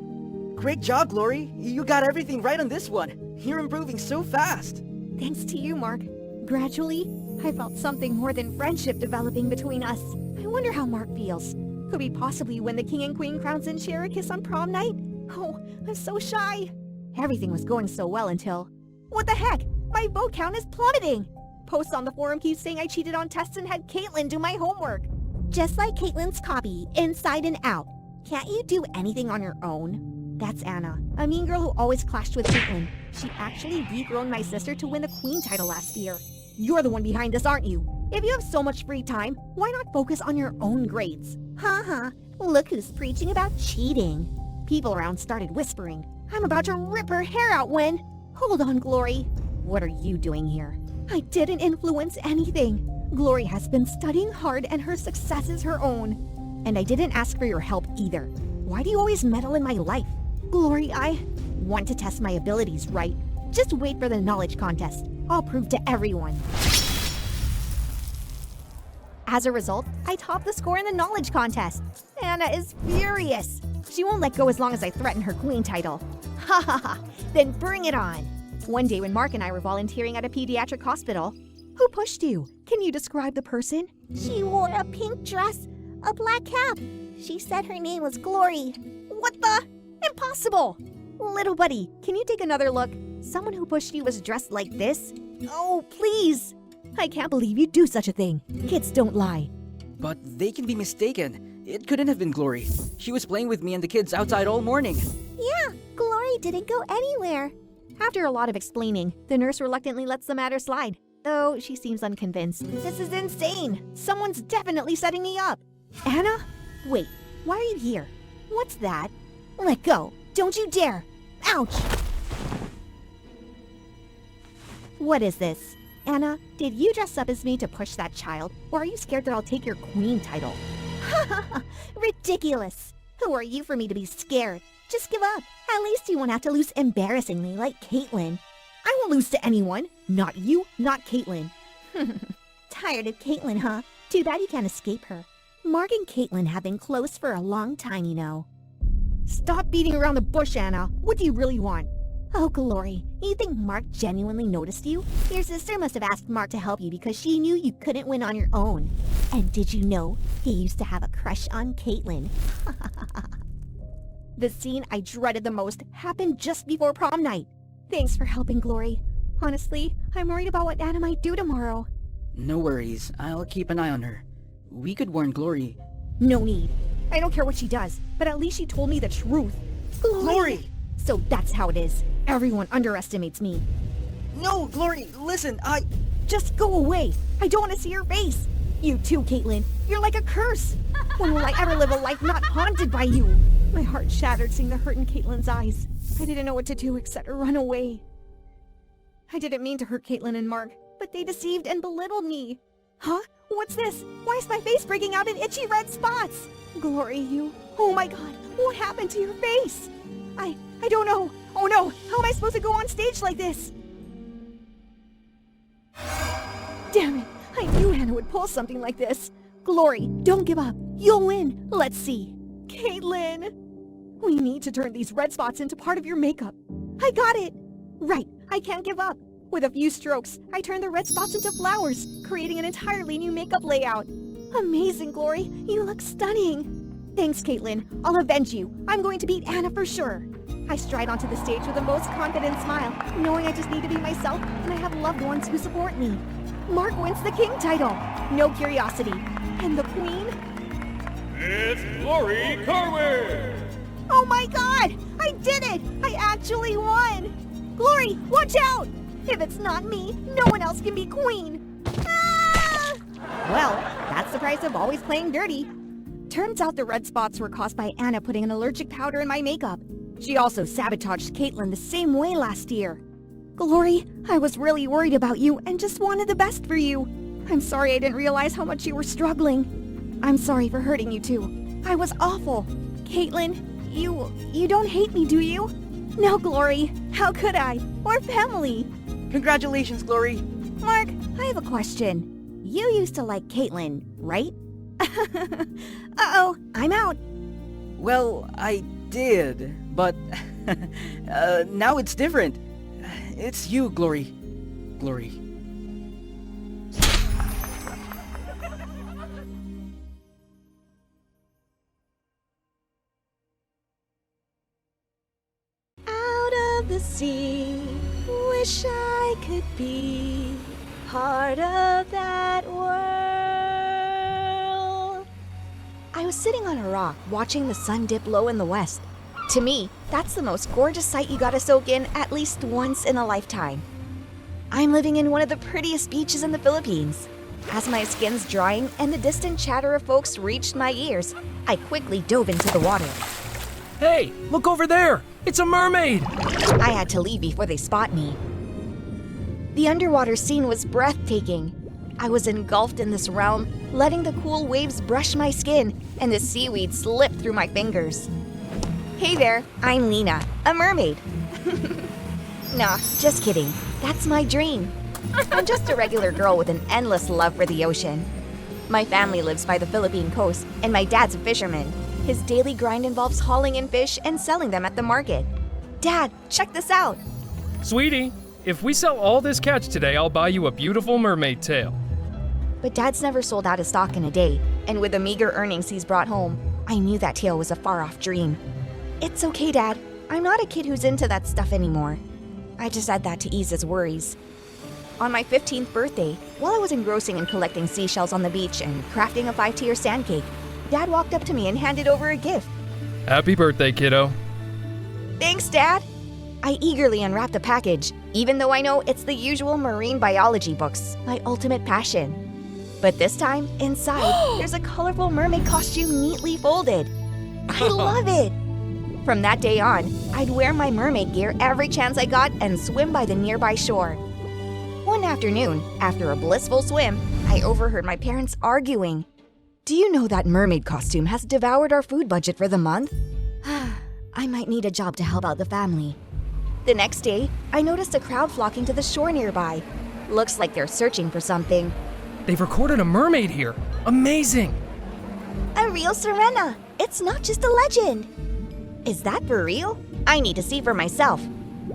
Great job, Glory. You got everything right on this one. You're improving so fast. Thanks to you, Mark. Gradually, I felt something more than friendship developing between us. I wonder how Mark feels. Could we possibly win the King and Queen crowns and share a kiss on prom night? Oh, I'm so shy. Everything was going so well until... What the heck? My vote count is plummeting. Posts on the forum keep saying I cheated on tests and had Caitlin do my homework. Just like Caitlin's copy, inside and out. Can't you do anything on your own? That's Anna, a mean girl who always clashed with Caitlin. She actually dethroned my sister to win the Queen title last year. You're the one behind this, aren't you? If you have so much free time, why not focus on your own grades? Haha, look who's preaching about cheating. People around started whispering. I'm about to rip her hair out when... Hold on, Glory. What are you doing here? I didn't influence anything. Glory has been studying hard and her success is her own. And I didn't ask for your help either. Why do you always meddle in my life? Glory, I want to test my abilities, right? Just wait for the knowledge contest. I'll prove to everyone. As a result, I topped the score in the knowledge contest. Anna is furious. She won't let go as long as I threaten her queen title. Ha ha ha, then bring it on. One day when Mark and I were volunteering at a pediatric hospital, who pushed you? Can you describe the person? She wore a pink dress, a black cap. She said her name was Glory. What the? Impossible! Little buddy, can you take another look? Someone who pushed you was dressed like this? Oh, please! I can't believe you'd do such a thing. Kids don't lie. But they can be mistaken. It couldn't have been Glory. She was playing with me and the kids outside all morning. Yeah, Glory didn't go anywhere. After a lot of explaining, the nurse reluctantly lets the matter slide. Though she seems unconvinced. This is insane! Someone's definitely setting me up! Anna? Wait, why are you here? What's that? Let go! Don't you dare! Ouch! What is this? Anna, did you dress up as me to push that child? Or are you scared that I'll take your queen title? Ha ha ha! Ridiculous! Who are you for me to be scared? Just give up. At least you won't have to lose embarrassingly like Caitlin. I won't lose to anyone. Not you, not Caitlin. Tired of Caitlin, huh? Too bad you can't escape her. Mark and Caitlin have been close for a long time, you know. Stop beating around the bush, Anna. What do you really want? Oh, Glory, you think Mark genuinely noticed you? Your sister must have asked Mark to help you because she knew you couldn't win on your own. And did you know he used to have a crush on Caitlin? The scene I dreaded the most happened just before prom night. Thanks for helping, Glory. Honestly, I'm worried about what Anna might do tomorrow. No worries. I'll keep an eye on her. We could warn Glory. No need. I don't care what she does, but at least she told me the truth. Glory! So that's how it is. Everyone underestimates me. No, Glory, listen, Just go away. I don't want to see your face. You too, Caitlin. You're like a curse. When will I ever live a life not haunted by you? My heart shattered seeing the hurt in Caitlin's eyes. I didn't know what to do except run away. I didn't mean to hurt Caitlin and Mark. but they deceived and belittled me. Huh? What's this? Why is my face breaking out in itchy red spots? Glory, you... Oh my god, what happened to your face? I don't know. Oh no, how am I supposed to go on stage like this? Damn it, I knew Hannah would pull something like this. Glory, don't give up. You'll win. Let's see. Caitlin! We need to turn these red spots into part of your makeup. I got it! Right, I can't give up. With a few strokes, I turned the red spots into flowers, creating an entirely new makeup layout. Amazing, Glory. You look stunning. Thanks, Caitlin. I'll avenge you. I'm going to beat Anna for sure. I stride onto the stage with the most confident smile, knowing I just need to be myself and I have loved ones who support me. Mark wins the king title. No curiosity. And the queen? It's Glory Carwin! Oh my god! I did it! I actually won! Glory, watch out! If it's not me, no one else can be queen! Ah! Well, that's the price of always playing dirty. Turns out the red spots were caused by Anna putting an allergic powder in my makeup. She also sabotaged Caitlin the same way last year. Glory, I was really worried about you and just wanted the best for you. I'm sorry I didn't realize how much you were struggling. I'm sorry for hurting you too. I was awful. Caitlin, you don't hate me, do you? No, Glory. How could I? We're family. Congratulations, Glory. Mark, I have a question. You used to like Caitlin, right? Uh-oh, I'm out. Well, I did, but now it's different. It's you, Glory. Glory. Out of the sea, wish I could be part of that world. I was sitting on a rock watching the sun dip low in the west. To me, that's the most gorgeous sight you gotta soak in at least once in a lifetime. I'm living in one of the prettiest beaches in the Philippines. As my skin's drying and the distant chatter of folks reached my ears, I quickly dove into the water. Hey, look over there! It's a mermaid! I had to leave before they spot me. The underwater scene was breathtaking. I was engulfed in this realm, letting the cool waves brush my skin and the seaweed slip through my fingers. Hey there, I'm Lena, a mermaid. Nah, just kidding. That's my dream. I'm just a regular girl with an endless love for the ocean. My family lives by the Philippine coast, and my dad's a fisherman. His daily grind involves hauling in fish and selling them at the market. Dad, check this out. Sweetie, if we sell all this catch today, I'll buy you a beautiful mermaid tail. But Dad's never sold out of stock in a day, and with the meager earnings he's brought home, I knew that tail was a far-off dream. It's okay, Dad. I'm not a kid who's into that stuff anymore. I just said that to ease his worries. On my 15th birthday, while I was engrossing in collecting seashells on the beach and crafting a 5-tier sand cake, Dad walked up to me and handed over a gift. Happy birthday, kiddo. Thanks, Dad. I eagerly unwrapped the package, even though I know it's the usual marine biology books, my ultimate passion. But this time, inside, there's a colorful mermaid costume neatly folded. I love it! From that day on, I'd wear my mermaid gear every chance I got and swim by the nearby shore. One afternoon, after a blissful swim, I overheard my parents arguing. Do you know that mermaid costume has devoured our food budget for the month? I might need a job to help out the family. The next day, I noticed a crowd flocking to the shore nearby. Looks like they're searching for something. They've recorded a mermaid here. Amazing! A real sirena! It's not just a legend! Is that for real? I need to see for myself.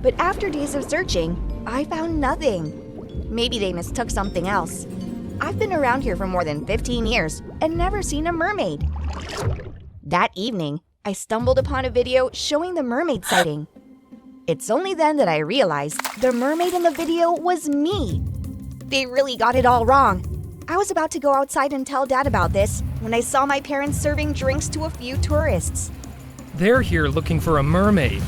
But after days of searching, I found nothing. Maybe they mistook something else. I've been around here for more than 15 years and never seen a mermaid. That evening, I stumbled upon a video showing the mermaid sighting. It's only then that I realized the mermaid in the video was me. They really got it all wrong. I was about to go outside and tell Dad about this when I saw my parents serving drinks to a few tourists. They're here looking for a mermaid.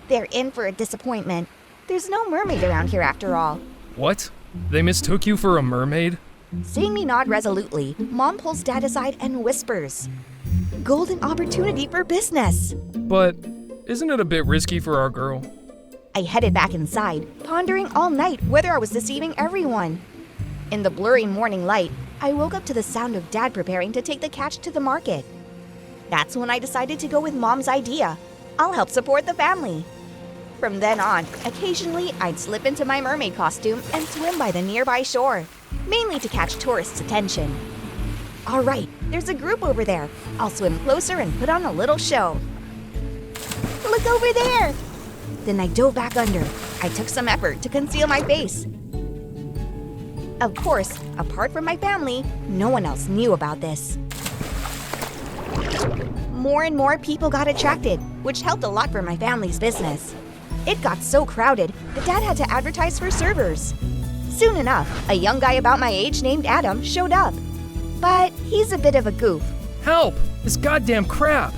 They're in for a disappointment. There's no mermaid around here after all. What? They mistook you for a mermaid? Seeing me nod resolutely, Mom pulls Dad aside and whispers, "Golden opportunity for business." But isn't it a bit risky for our girl? I headed back inside, pondering all night whether I was deceiving everyone. In the blurry morning light, I woke up to the sound of Dad preparing to take the catch to the market. That's when I decided to go with Mom's idea. I'll help support the family. From then on, occasionally I'd slip into my mermaid costume and swim by the nearby shore, mainly to catch tourists' attention. All right, there's a group over there. I'll swim closer and put on a little show. Look over there! Then I dove back under. I took some effort to conceal my face. Of course, apart from my family, no one else knew about this. More and more people got attracted, which helped a lot for my family's business. It got so crowded that Dad had to advertise for servers. Soon enough, a young guy about my age named Adam showed up. But he's a bit of a goof. Help! This goddamn crab!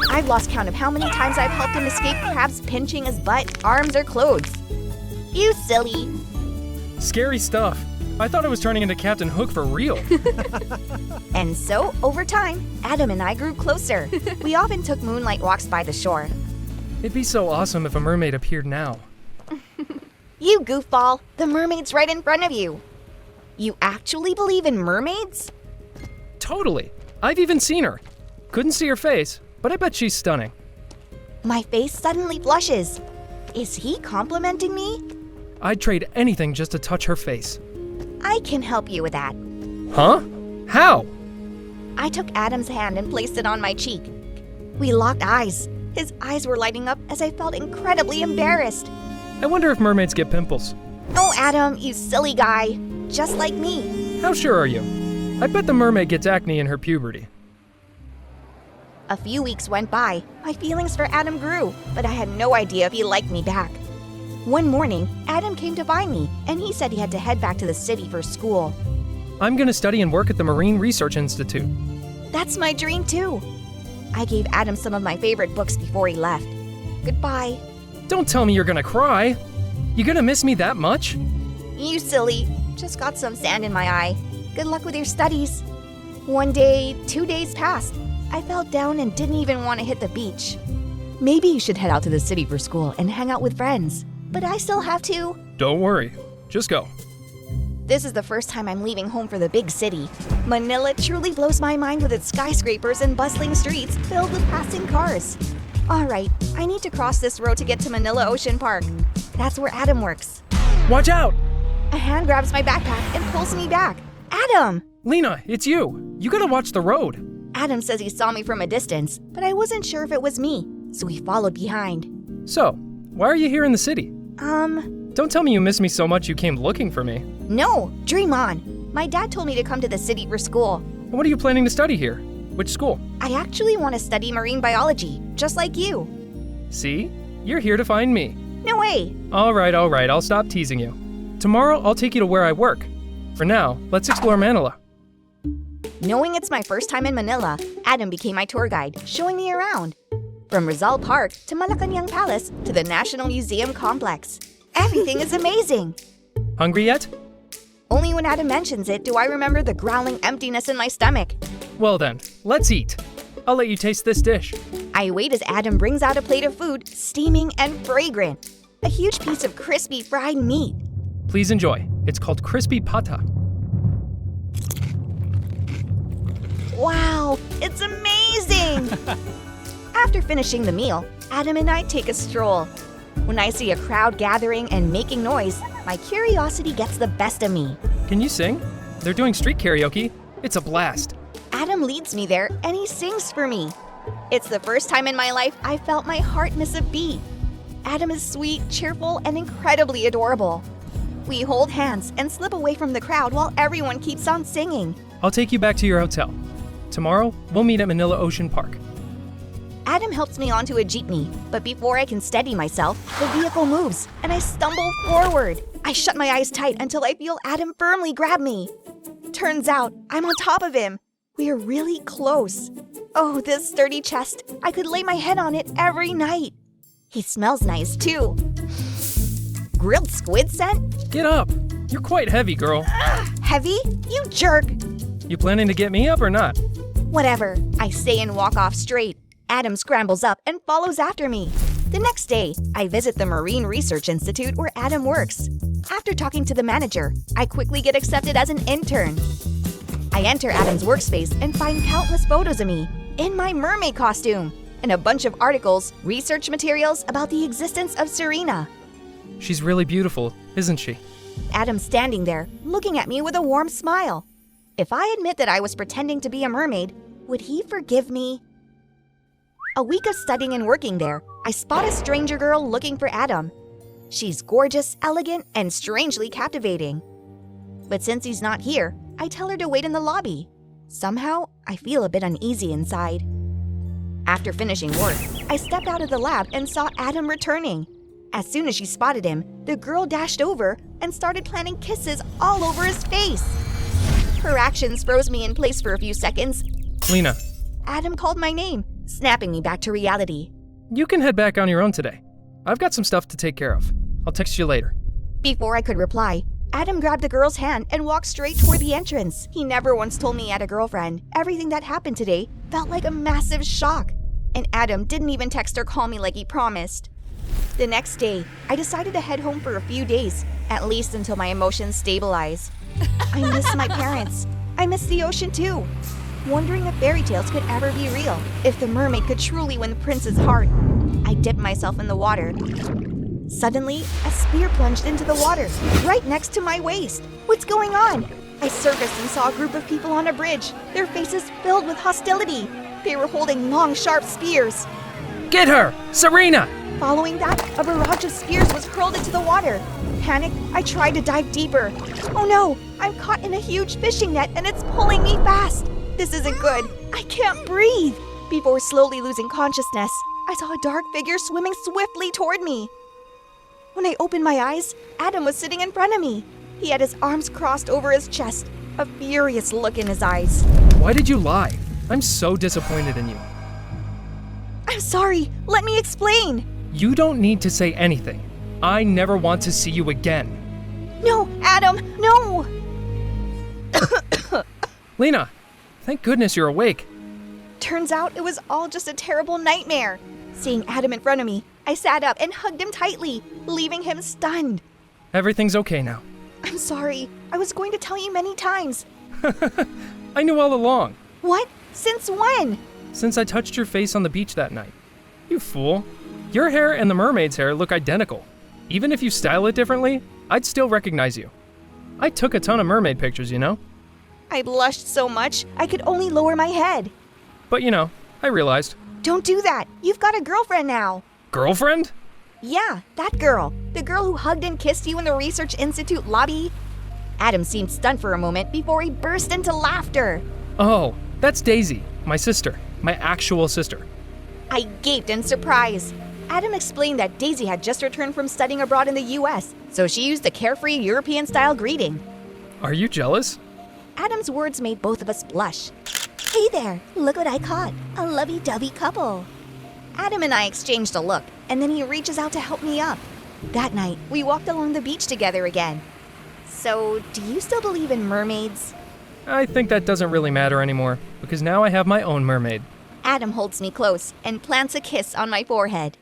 I've lost count of how many times I've helped him escape crabs pinching his butt, arms, or clothes. You silly. Scary stuff. I thought I was turning into Captain Hook for real. And so, over time, Adam and I grew closer. We often took moonlight walks by the shore. It'd be so awesome if a mermaid appeared now. You goofball, the mermaid's right in front of you. You actually believe in mermaids? Totally. I've even seen her. Couldn't see her face, but I bet she's stunning. My face suddenly flushes. Is he complimenting me? I'd trade anything just to touch her face. I can help you with that. Huh? How? I took Adam's hand and placed it on my cheek. We locked eyes. His eyes were lighting up as I felt incredibly embarrassed. I wonder if mermaids get pimples. Oh, Adam, you silly guy. Just like me. How sure are you? I bet the mermaid gets acne in her puberty. A few weeks went by. My feelings for Adam grew, but I had no idea if he liked me back. One morning, Adam came to find me, and he said he had to head back to the city for school. I'm gonna study and work at the Marine Research Institute. That's my dream too. I gave Adam some of my favorite books before he left. Goodbye. Don't tell me you're gonna cry. You gonna miss me that much? You silly. Just got some sand in my eye. Good luck with your studies. One day, 2 days passed. I felt down and didn't even want to hit the beach. Maybe you should head out to the city for school and hang out with friends. But I still have to. Don't worry. Just go. This is the first time I'm leaving home for the big city. Manila truly blows my mind with its skyscrapers and bustling streets filled with passing cars. All right, I need to cross this road to get to Manila Ocean Park. That's where Adam works. Watch out! A hand grabs my backpack and pulls me back. Adam! Lena, it's you. You gotta watch the road. Adam says he saw me from a distance, but I wasn't sure if it was me, so he followed behind. So, why are you here in the city? Don't tell me you miss me so much you came looking for me. No, dream on. My dad told me to come to the city for school. What are you planning to study here? Which school? I actually want to study marine biology, just like you. See? You're here to find me. No way. All right, I'll stop teasing you. Tomorrow, I'll take you to where I work. For now, let's explore Manila. Knowing it's my first time in Manila, Adam became my tour guide, showing me around. From Rizal Park to Malacanang Palace to the National Museum complex. Everything is amazing. Hungry yet? Only when Adam mentions it do I remember the growling emptiness in my stomach. Well then, let's eat. I'll let you taste this dish. I wait as Adam brings out a plate of food, steaming and fragrant. A huge piece of crispy fried meat. Please enjoy. It's called crispy pata. Wow, it's amazing! After finishing the meal, Adam and I take a stroll. When I see a crowd gathering and making noise, my curiosity gets the best of me. Can you sing? They're doing street karaoke. It's a blast. Adam leads me there and he sings for me. It's the first time in my life I felt my heart miss a beat. Adam is sweet, cheerful, and incredibly adorable. We hold hands and slip away from the crowd while everyone keeps on singing. I'll take you back to your hotel. Tomorrow, we'll meet at Manila Ocean Park. Adam helps me onto a jeepney, but before I can steady myself, the vehicle moves and I stumble forward. I shut my eyes tight until I feel Adam firmly grab me. Turns out, I'm on top of him. We are really close. Oh, this sturdy chest. I could lay my head on it every night. He smells nice too. Grilled squid scent? Get up. You're quite heavy, girl. Heavy? You jerk. You planning to get me up or not? Whatever. I say and walk off straight. Adam scrambles up and follows after me. The next day, I visit the Marine Research Institute where Adam works. After talking to the manager, I quickly get accepted as an intern. I enter Adam's workspace and find countless photos of me in my mermaid costume and a bunch of articles, research materials about the existence of Serena. She's really beautiful, isn't she? Adam's standing there, looking at me with a warm smile. If I admit that I was pretending to be a mermaid, would he forgive me? A week of studying and working there, I spot a stranger girl looking for Adam. She's gorgeous, elegant, and strangely captivating. But since he's not here, I tell her to wait in the lobby. Somehow, I feel a bit uneasy inside. After finishing work, I stepped out of the lab and saw Adam returning. As soon as she spotted him, the girl dashed over and started planting kisses all over his face. Her actions froze me in place for a few seconds. Lena, Adam called my name, snapping me back to reality. you can head back on your own today. I've got some stuff to take care of. I'll text you later. Before I could reply, Adam grabbed the girl's hand and walked straight toward the entrance. He never once told me he had a girlfriend. Everything that happened today felt like a massive shock. And Adam didn't even text or call me like he promised. The next day, I decided to head home for a few days, at least until my emotions stabilize. I miss my parents. I miss the ocean too. Wondering if fairy tales could ever be real, if the mermaid could truly win the prince's heart. I dipped myself in the water. Suddenly, a spear plunged into the water, right next to my waist. What's going on? I surfaced and saw a group of people on a bridge, their faces filled with hostility. They were holding long, sharp spears. Get her! Serena! Following that, a barrage of spears was hurled into the water. Panicked, I tried to dive deeper. Oh no! I'm caught in a huge fishing net and it's pulling me fast. This isn't good. I can't breathe. Before slowly losing consciousness, I saw a dark figure swimming swiftly toward me. When I opened my eyes, Adam was sitting in front of me. He had his arms crossed over his chest, a furious look in his eyes. Why did you lie? I'm so disappointed in you. I'm sorry. Let me explain. You don't need to say anything. I never want to see you again. No, Adam, no! Lena, thank goodness you're awake. Turns out it was all just a terrible nightmare. Seeing Adam in front of me, I sat up and hugged him tightly, leaving him stunned. Everything's okay now. I'm sorry. I was going to tell you many times. I knew all along. What? Since when? Since I touched your face on the beach that night. You fool. Your hair and the mermaid's hair look identical. Even if you style it differently, I'd still recognize you. I took a ton of mermaid pictures, you know? I blushed so much, I could only lower my head. But you know, I realized. Don't do that. You've got a girlfriend now. Girlfriend? Yeah, that girl. The girl who hugged and kissed you in the Research Institute lobby. Adam seemed stunned for a moment before he burst into laughter. Oh, that's Daisy, my sister. My actual sister. I gaped in surprise. Adam explained that Daisy had just returned from studying abroad in the US, so she used a carefree European-style greeting. Are you jealous? Adam's words made both of us blush. Hey there, look what I caught. A lovey-dovey couple. Adam and I exchanged a look, and then he reaches out to help me up. That night, we walked along the beach together again. So, do you still believe in mermaids? I think that doesn't really matter anymore, because now I have my own mermaid. Adam holds me close and plants a kiss on my forehead.